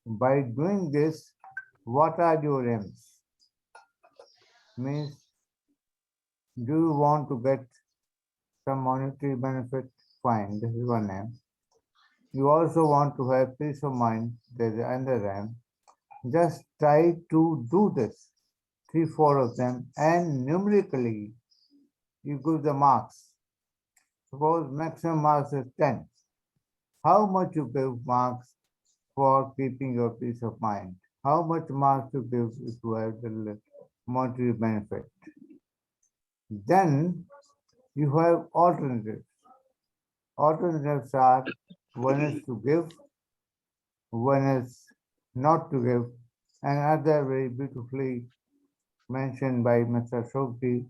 Speaker 10: By doing this, what are your aims? Means, do you want to get some monetary benefit? Fine, this is one aim. You also want to have peace of mind, there's another aim. Just try to do this, 3-4 of them, and numerically you give the marks. Suppose maximum marks is 10. How much you give marks for keeping your peace of mind? How much marks you give if you have the monetary benefit? Then you have alternatives. Alternatives are, one is to give, one is not to give, and another very beautifully mentioned by Mr. Shokti,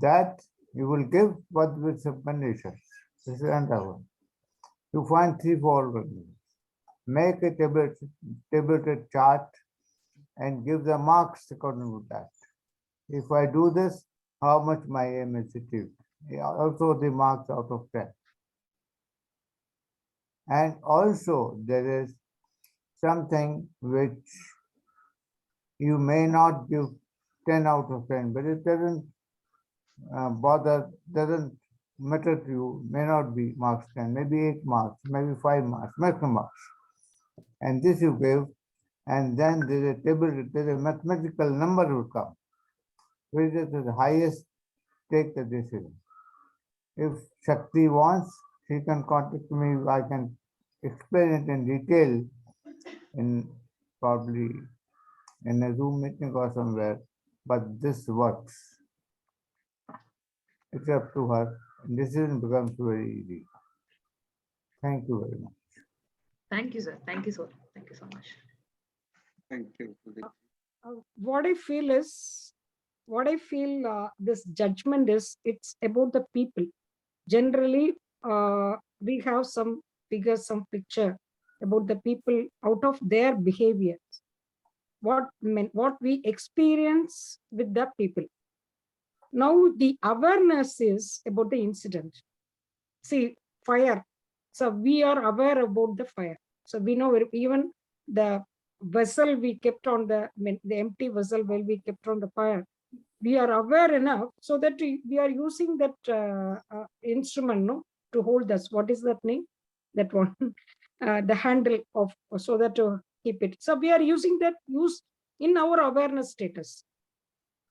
Speaker 10: that you will give but with some conditions. This is another one. You find 3-4 alternatives. Make a tabulated chart and give the marks according to that. If I do this, how much my aim is achieved? Also the marks out of 10. And also there is something which you may not give 10 out of 10, but it doesn't doesn't matter to you, may not be marks 10, maybe 8 marks, maybe 5 marks, maximum marks. And this you give, and then there's a table, there's a mathematical number will come. Which is the highest, take the decision. If Shakti wants, she can contact me, I can explain it in detail in probably in a Zoom meeting or somewhere, but this works. It's up to her. Decision becomes very easy. Thank you very much.
Speaker 3: Thank you, sir. Thank you so much.
Speaker 1: Thank you, Kuldeep.
Speaker 13: What I feel this judgment is, it's about the people. Generally, we have some figures, some picture about the people out of their behaviors. What we experience with the people. Now the awareness is about the incident. See, fire. So we are aware about the fire. So we know even the vessel we kept on the empty vessel while we kept on the fire. We are aware enough so that we are using that instrument, no, to hold us. What is that name? That one. the handle of, so that to keep it. So we are using that use in our awareness status.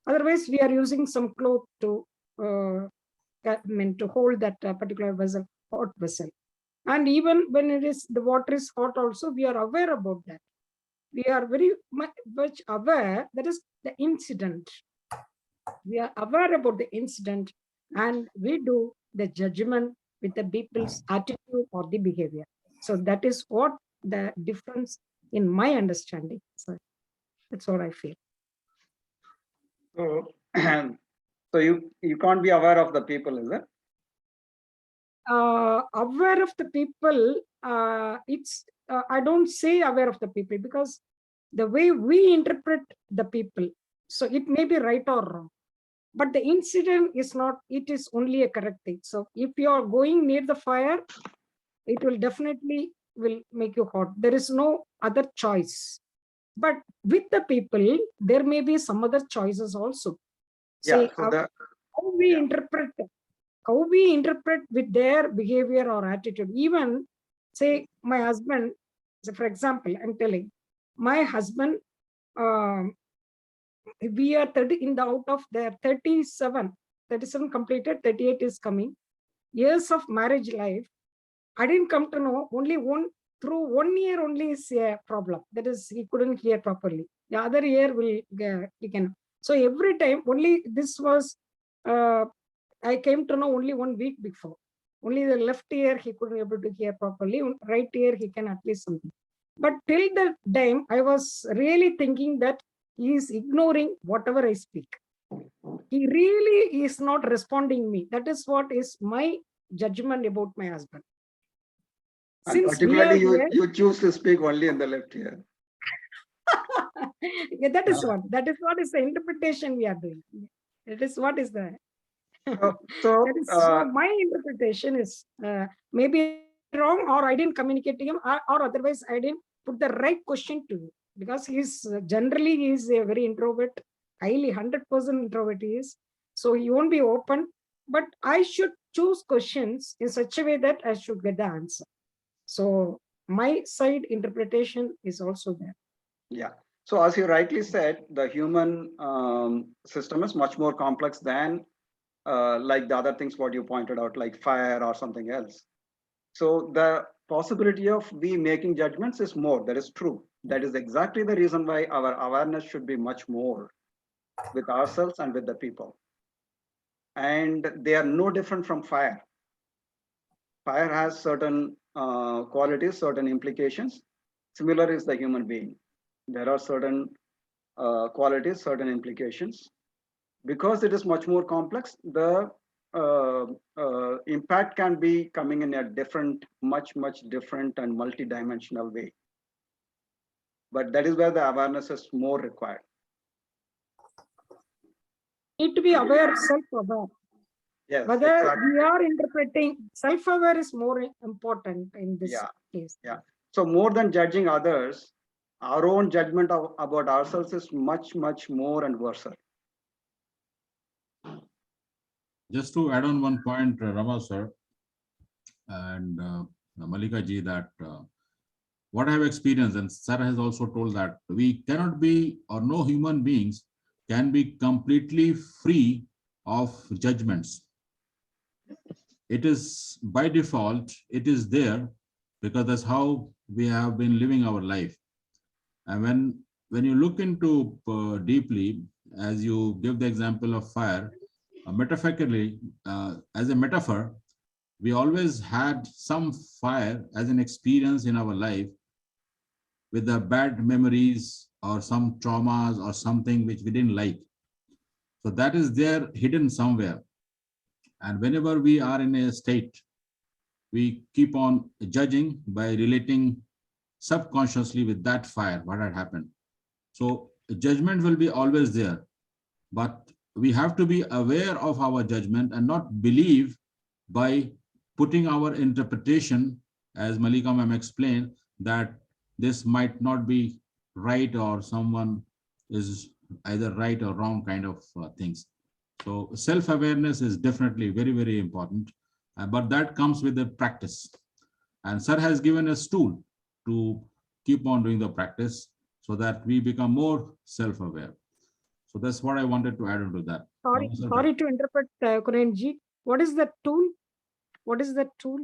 Speaker 13: Otherwise, we are using some cloth to to hold that particular vessel, hot vessel. And even when it is the water is hot, also we are aware about that. We are very much aware that is the incident. We are aware about the incident, and we do the judgment with the people's attitude or the behavior. So that is what the difference in my understanding. So that's what I feel.
Speaker 1: So, so you can't be aware of the people, is it?
Speaker 13: Aware of the people, it's I don't say aware of the people, because the way we interpret the people, so it may be right or wrong, but the incident is not, it is only a correct thing. So if you are going near the fire, it will definitely will make you hot. There is no other choice. But with the people, there may be some other choices also.
Speaker 1: Yeah,
Speaker 13: Say, how we interpret with their behavior or attitude. Even say my husband, so for example, I'm telling my husband, we are 30 in the out of their 37 completed, 38 is coming years of marriage life. I didn't come to know only through 1 year only is a problem. That is, he couldn't hear properly. The other year will he can. So every time only this was I came to know only 1 week before. Only the left ear he couldn't able to hear properly. Right ear he can at least something. But till that time, I was really thinking that he is ignoring whatever I speak. He really is not responding me. That is what is my judgment about my husband.
Speaker 1: And
Speaker 13: Since
Speaker 1: particularly
Speaker 13: here,
Speaker 1: you choose to speak only in the left ear.
Speaker 13: yeah, that is what is the interpretation we are doing. That is what is the so my interpretation is maybe wrong, or I didn't communicate to him, or otherwise I didn't put the right question to him, because he's generally he's a very introvert, highly 100% introvert he is, so he won't be open. But I should choose questions in such a way that I should get the answer. So my side interpretation is also there.
Speaker 1: Yeah. So as you rightly said, the human system is much more complex than like the other things what you pointed out, like fire or something else. So the possibility of we making judgments is more. That is true. That is exactly the reason why our awareness should be much more with ourselves and with the people. And they are no different from fire. Fire has certain qualities, certain implications. Similar is the human being. There are certain qualities, certain implications. Because it is much more complex, the impact can be coming in a different, much different and multidimensional way. But that is where the awareness is more required.
Speaker 13: Need to be aware, self-aware.
Speaker 1: Yes,
Speaker 13: whether
Speaker 1: exactly.
Speaker 13: we are interpreting, self-aware is more important in this case.
Speaker 1: Yeah. So more than judging others, our own judgment about ourselves is much more and worse.
Speaker 2: Just to add on one point, Rama sir and Malika ji, that what I have experienced, and Sarah has also told, that we cannot be, or no human beings can be completely free of judgments. It is by default, it is there, because that's how we have been living our life. And when you look into deeply, as you give the example of fire, metaphorically, as a metaphor, we always had some fire as an experience in our life with the bad memories or some traumas or something which we didn't like. So that is there hidden somewhere. And whenever we are in a state, we keep on judging by relating subconsciously with that fire, what had happened. So judgment will be always there, but we have to be aware of our judgment and not believe by putting our interpretation, as Malika ma'am explained, that this might not be right or someone is either right or wrong kind of things. So self-awareness is definitely very important, but that comes with the practice. And sir has given us tool to keep on doing the practice so that we become more self-aware. So that's what I wanted to add into that.
Speaker 13: Sorry to interrupt, Kunenji. What is the tool? What is the tool?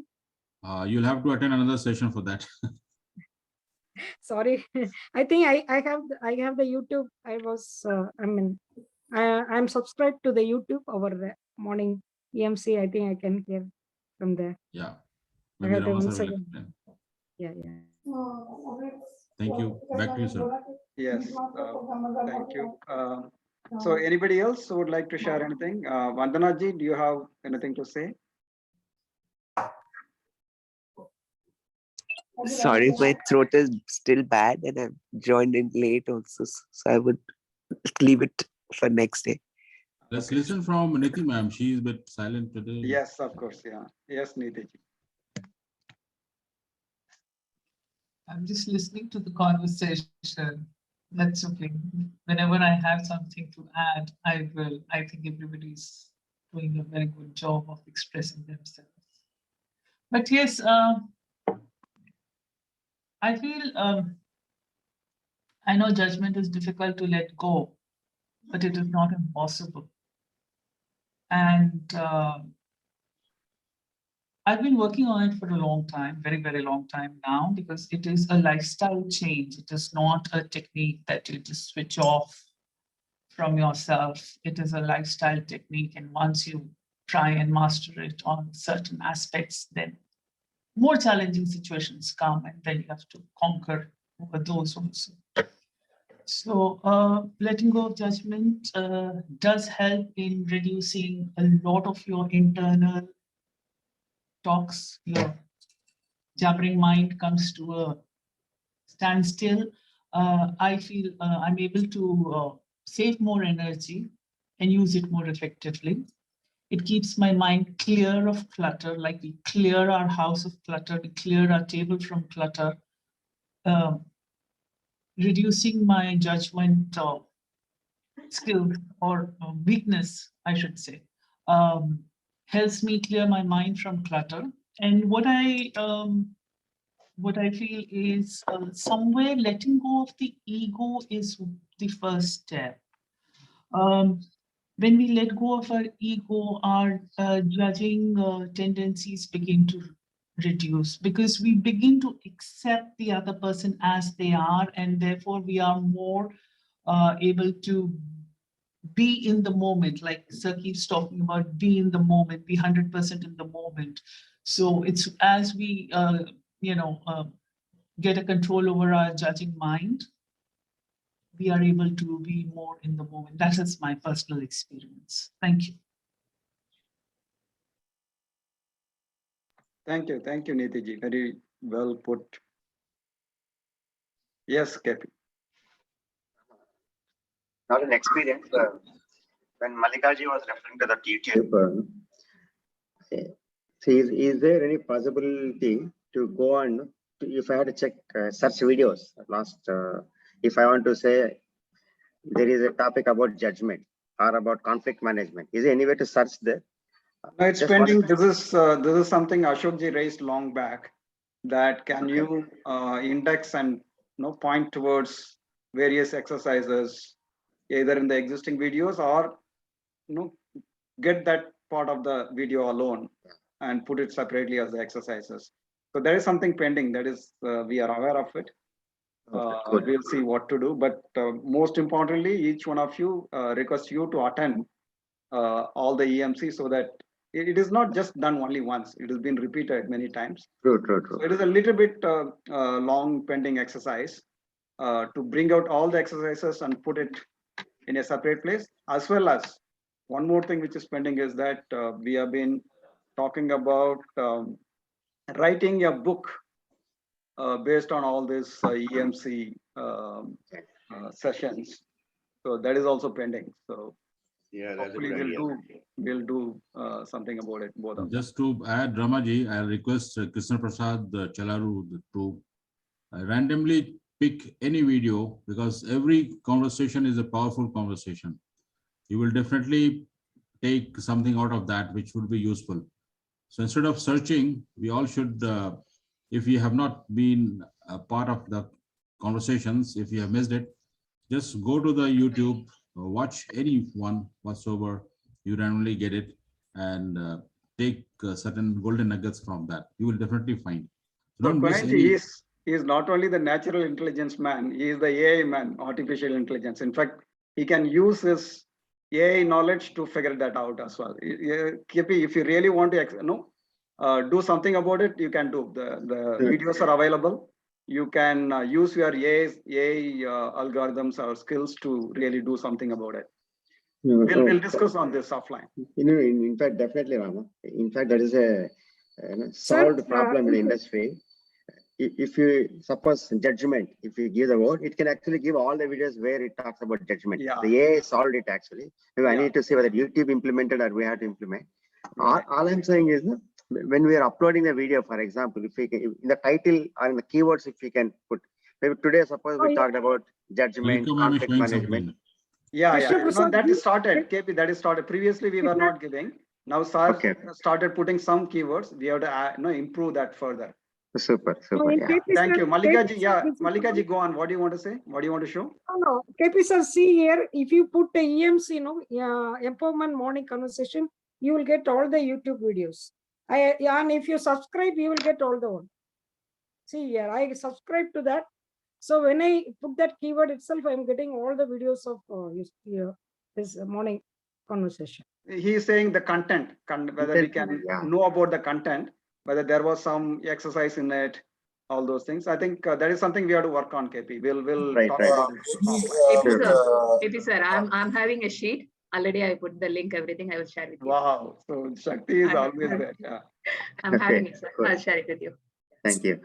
Speaker 2: You'll have to attend another session for that.
Speaker 13: Sorry, I think I have the YouTube. I'm subscribed to the YouTube our morning EMC. I think I can hear from there.
Speaker 2: Yeah.
Speaker 13: I
Speaker 2: Maybe
Speaker 13: have to
Speaker 2: Rama sir
Speaker 13: once
Speaker 2: will
Speaker 13: again.
Speaker 2: explain.
Speaker 13: Yeah.
Speaker 2: Thank you. Back to you, sir.
Speaker 1: Yes, thank you. So anybody else who would like to share anything? Vandana ji, do you have anything to say?
Speaker 14: Sorry, my throat is still bad and I've joined in late also. So I would leave it for next day.
Speaker 2: Let's listen from Niti ma'am. She is a bit silent today.
Speaker 1: Yes, of course. Yeah. Yes, Niti ji.
Speaker 5: I'm just listening to the conversation. That's okay. Whenever I have something to add, I will. I think everybody's doing a very good job of expressing themselves. But yes, I feel I know judgment is difficult to let go, but it is not impossible. And I've been working on it for a long time, very, very long time now, because it is a lifestyle change. It is not a technique that you just switch off from yourself. It is a lifestyle technique. And once you try and master it on certain aspects, then more challenging situations come and then you have to conquer over those also. So letting go of judgment does help in reducing a lot of your internal talks. Your jabbering mind comes to a standstill. I feel I'm able to save more energy and use it more effectively. It keeps my mind clear of clutter, like we clear our house of clutter, we clear our table from clutter. Reducing my judgment skill or weakness, I should say, helps me clear my mind from clutter. And what I feel is somewhere letting go of the ego is the first step. When we let go of our ego, our judging tendencies begin to reduce because we begin to accept the other person as they are, and therefore we are more able to be in the moment, like Sir keeps talking about, be in the moment, be 100% in the moment. So it's as we, get a control over our judging mind, we are able to be more in the moment. That is my personal experience. Thank you.
Speaker 1: Thank you, Niti ji. Very well put. Yes, Kepi.
Speaker 8: Not an experience. When Mallikaji was referring to the YouTube, is there any possibility to go on, if I had to check search videos last, if I want to say there is a topic about judgment or about conflict management, is there any way to search there?
Speaker 1: No, it's pending. This is something Ashok ji raised long back. That can you index and point towards various exercises, either in the existing videos or get that part of the video alone and put it separately as the exercises. So there is something pending. That is, we are aware of it. We'll see what to do. But most importantly, each one of you request you to attend all the EMC so that it is not just done only once. It has been repeated many times.
Speaker 8: True.
Speaker 1: So it is a little bit long pending exercise to bring out all the exercises and put it in a separate place, as well as one more thing which is pending is that we have been talking about writing a book based on all these EMC sessions. So that is also pending. So
Speaker 7: yeah, that's
Speaker 1: hopefully we'll do something about it. Both of them.
Speaker 2: Just to add, Ramaji, I'll request Krishna Prasad Chalaru to randomly pick any video, because every conversation is a powerful conversation. You will definitely take something out of that which would be useful. So instead of searching, we all should If you have not been a part of the conversations, if you have missed it, just go to the YouTube, watch any one whatsoever, you randomly get it, and take certain golden nuggets from that. You will definitely find.
Speaker 1: So
Speaker 2: Don't miss
Speaker 1: Kunanji,
Speaker 2: any.
Speaker 1: he is not only the natural intelligence man, he is the AI man, artificial intelligence. In fact, he can use his AI knowledge to figure that out as well. KP, if you really want to do something about it, you can do. The videos are available. You can use your AI algorithms or skills to really do something about it. We'll discuss on this offline.
Speaker 8: In fact, definitely, Rama. In fact, that is a solved problem in the industry. If you suppose judgment, if you give the word, it can actually give all the videos where it talks about judgment.
Speaker 1: Yeah.
Speaker 8: The AI solved it actually. Maybe I need to see whether YouTube implemented or we have to implement.
Speaker 1: Right.
Speaker 8: All I'm saying is, when we are uploading the video, for example, if we can, in the title or in the keywords, if we can put, maybe today, suppose we talked about judgment,
Speaker 2: Malika ma'am is
Speaker 8: conflict
Speaker 2: showing
Speaker 8: management.
Speaker 2: something.
Speaker 1: Yeah. No, that is started. KP, that is started. Previously, we were not giving. Now, sir started putting some keywords. We have to improve that further.
Speaker 8: Super. Yeah.
Speaker 1: Thank you, Malika ji. Yeah, Malika ji, go on. What do you want to say? What do you want to show?
Speaker 13: No, KP sir, see here, if you put the EMC, empowerment morning conversation, you will get all the YouTube videos. And if you subscribe, you will get all the one. See here, I subscribe to that. So when I put that keyword itself, I'm getting all the videos of this morning conversation.
Speaker 1: He is saying the content, whether we can know about the content, whether there was some exercise in it, all those things. I think that is something we have to work on, KP. We'll talk about it.
Speaker 3: KP sir, I'm having a sheet. Already I put the link, everything I will share with you.
Speaker 1: Wow. So Shakti is always there. Yeah.
Speaker 3: I'm having it, sir. I'll share it with you.
Speaker 8: Thank you.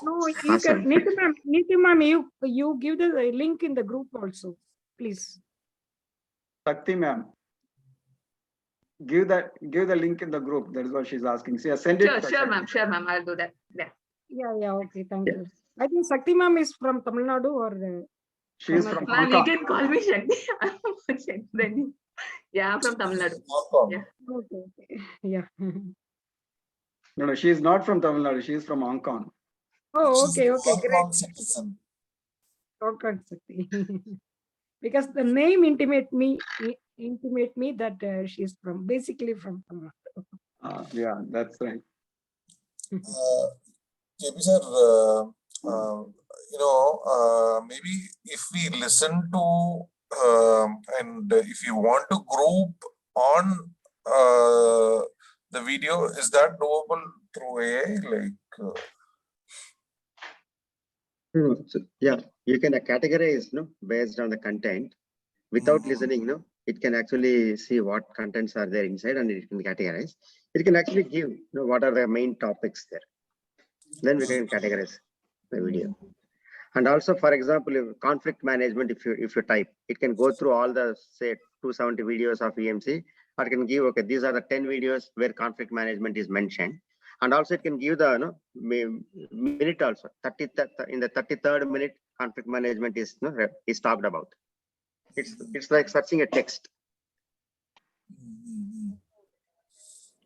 Speaker 13: No, you can, Neetu ma'am, you give the link in the group also, please.
Speaker 1: Shakti ma'am, give the link in the group. That is what she's asking. So send it.
Speaker 3: Sure, ma'am. I'll do that.
Speaker 13: Yeah. Okay, thank you. I think Shakti ma'am is from Tamil Nadu or.
Speaker 1: She is from
Speaker 3: Hong Kong. You can call me Shakti. Yeah, I'm from Tamil Nadu. Yeah.
Speaker 13: Okay. Yeah.
Speaker 1: No, she is not from Tamil Nadu. She is from Hong Kong.
Speaker 13: Oh, okay, great. Okay, because the name intimate me that she is basically from Tamil
Speaker 1: Nadu. Yeah, that's right.
Speaker 15: KP sir, maybe if we listen to and if you want to group on the video, is that doable through AI?
Speaker 8: So, yeah, you can categorize, based on the content. Without listening, it can actually see what contents are there inside, and it can categorize. It can actually give, what are the main topics there. Then we can categorize the video. And also, for example, if conflict management, if you type, it can go through all the, say, 270 videos of EMC, or it can give, okay, these are the 10 videos where conflict management is mentioned. And also it can give the minute also, in the 33rd minute, conflict management is talked about. It's like searching a text.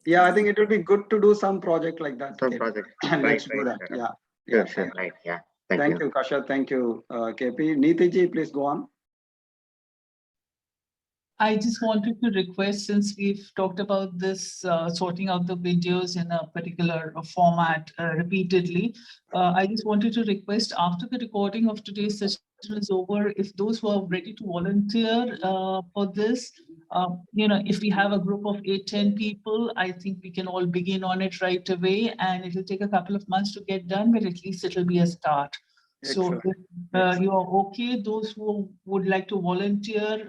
Speaker 1: Yeah, I think it will be good to do some project like that.
Speaker 8: Some project.
Speaker 1: Let's do that. Yeah.
Speaker 8: Sure. Right. Yeah.
Speaker 1: Thank you, Kasha. Thank you, KP. Neeti ji, please go on.
Speaker 5: I just wanted to request, since we've talked about this, sorting out the videos in a particular format repeatedly, I just wanted to request, after the recording of today's session is over, if those who are ready to volunteer for this, if we have a group of 8-10 people, I think we can all begin on it right away, and it will take a couple of months to get done, but at least it will be a start.
Speaker 1: Excellent.
Speaker 5: So if you are okay, those who would like to volunteer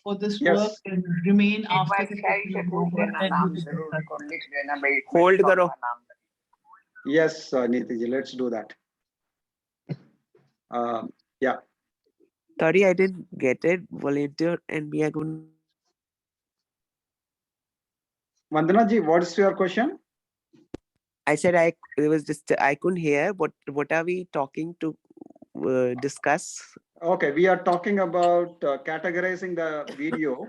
Speaker 5: for this work and remain after the session is over, and we will discuss.
Speaker 14: Hold karo.
Speaker 1: Yes, Neeti ji, let's do that. Yeah.
Speaker 14: Sorry, I didn't get it. Volunteer and we are going.
Speaker 1: Vandana ji, what is your question?
Speaker 14: I said it was just I couldn't hear. What are we talking to discuss?
Speaker 1: Okay, we are talking about categorizing the video.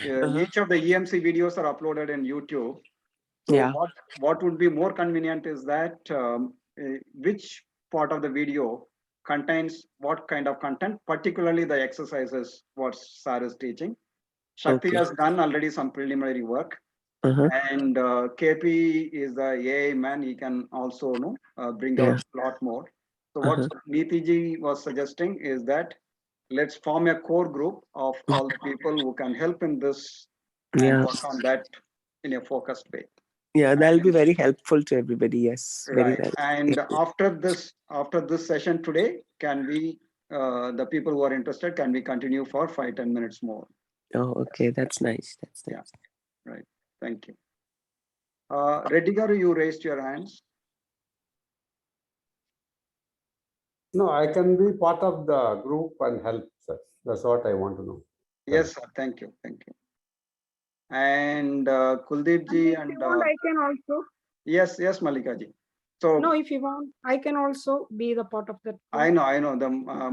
Speaker 1: Each of the EMC videos are uploaded in YouTube. So
Speaker 14: Yeah.
Speaker 1: what would be more convenient is that which part of the video contains what kind of content, particularly the exercises what Sir is teaching. Shakti
Speaker 14: Okay.
Speaker 1: has done already some preliminary work,
Speaker 14: Uh-huh.
Speaker 1: and KP is the AI man. He can also bring out a lot more. So what
Speaker 14: Uh-huh.
Speaker 1: Nitiji was suggesting is that let's form a core group of all the people who can help in this and
Speaker 14: Yeah.
Speaker 1: work on that in a focused way.
Speaker 14: Yeah, that'll be very helpful to everybody. Yes, very
Speaker 1: Right.
Speaker 14: well.
Speaker 1: And after this session today, can we the people who are interested, can we continue for 5-10 minutes more?
Speaker 14: Oh, okay. That's nice. That's nice.
Speaker 1: Yeah. Right. Thank you. Reddy garu, you raised your hands.
Speaker 6: No, I can be part of the group and help, sir. That's what I want to know.
Speaker 1: Yes, sir. Thank you. Thank you. And Kuldeep ji
Speaker 13: If you want, I can also.
Speaker 1: yes, Mallika ji. So
Speaker 13: No, if you want, I can also be the part of that.
Speaker 1: I know the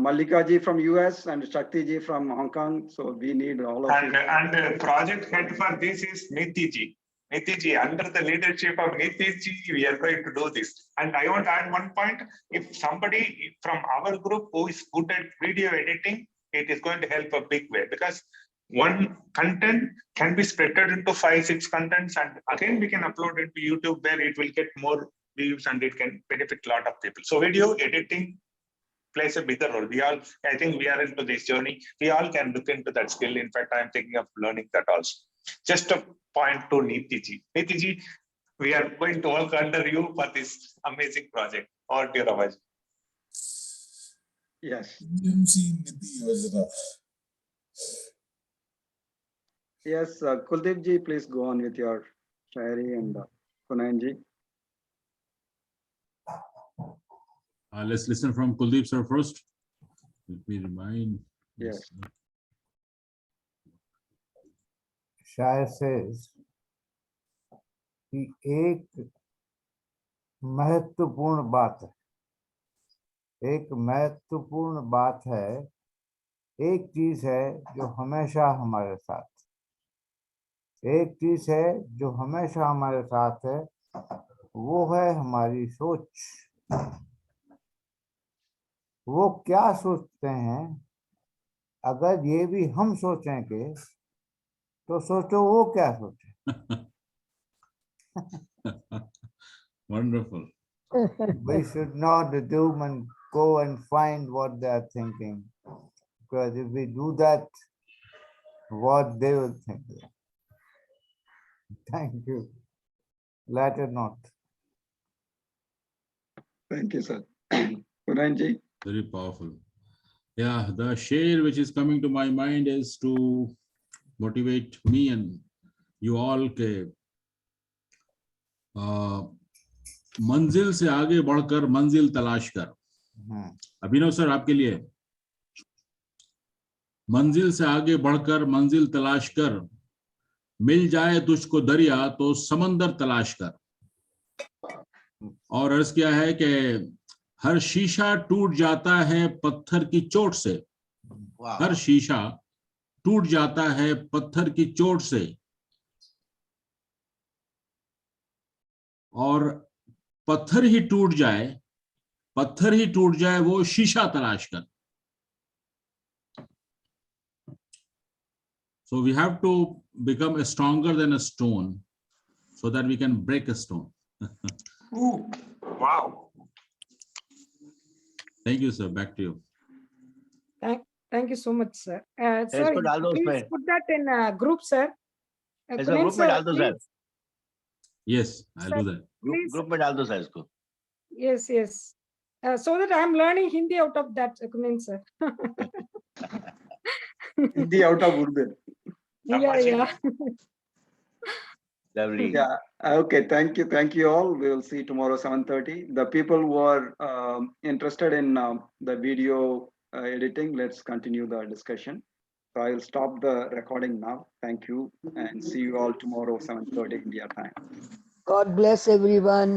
Speaker 1: Mallika ji from US and Shakti ji from Hong Kong. So we need all of you.
Speaker 4: And the project head for this is Nitiji. Nitiji, under the leadership of Nitiji, we are going to do this. And I want to add one point. If somebody from our group who is good at video editing, it is going to help a big way, because one content can be spread into 5-6 contents, and again we can upload it to YouTube where it will get more views and it can benefit a lot of people. So video editing plays a bigger role. I think we are into this journey. We all can look into that skill. In fact, I'm thinking of learning that also. Just a point to Nitiji. Nitiji, we are going to work under you for this amazing project. Or to Ravaji.
Speaker 1: Yes. Yes, Kuldeep ji, please go on with your shairi, and Kunayan ji.
Speaker 2: Let's listen from Kuldeep sir first. Let me remind.
Speaker 1: Yes.
Speaker 10: शायर says कि एक महत्वपूर्ण बात है, एक चीज है जो हमेशा हमारे साथ, है, वो है हमारी सोच। वो क्या सोचते हैं, अगर ये भी हम सोचेंगे तो सोचो वो क्या सोचे।
Speaker 2: Wonderful.
Speaker 10: We should not doom and go and find what they are thinking, because if we do that, what they will think. Thank you. Latter note.
Speaker 1: Thank you, sir. Kunayan ji.
Speaker 2: Very powerful. Yeah, the share which is coming to my mind is to motivate me and you all के मंजिल से आगे बढ़कर मंजिल तलाश कर। अभिनव sir आपके लिए, मंजिल से आगे बढ़कर मंजिल तलाश कर, मिल जाए तुझको दरिया तो समंदर तलाश कर। और अर्ज किया है कि हर शीशा टूट जाता है पत्थर की चोट से, हर शीशा टूट जाता है पत्थर की चोट से, और पत्थर ही टूट जाए वो शीशा तलाश कर। So we have to become stronger than a stone so that we can break a stone.
Speaker 4: Ooh, wow.
Speaker 2: Thank you, sir. Back to you.
Speaker 13: Thank you so much, sir. Sir,
Speaker 7: इसको डाल दो
Speaker 13: please
Speaker 7: उसमें।
Speaker 13: put that in a group, sir.
Speaker 7: इसको
Speaker 13: Kunayan
Speaker 7: group में
Speaker 13: sir,
Speaker 7: डाल दो sir.
Speaker 13: please.
Speaker 2: Yes, I'll do that.
Speaker 13: Please.
Speaker 7: Group में डाल दो सर इसको।
Speaker 13: Yes, yes. So that I'm learning Hindi out of that, Kunayan sir.
Speaker 1: Hindi out of Urdu.
Speaker 13: Yeah.
Speaker 7: Lovely.
Speaker 1: Yeah. Okay. Thank you all. We will see tomorrow 7:30. The people who are interested in the video editing, let's continue the discussion. So I will stop the recording now. Thank you, and see you all tomorrow 7:30 India time.
Speaker 16: God bless everyone.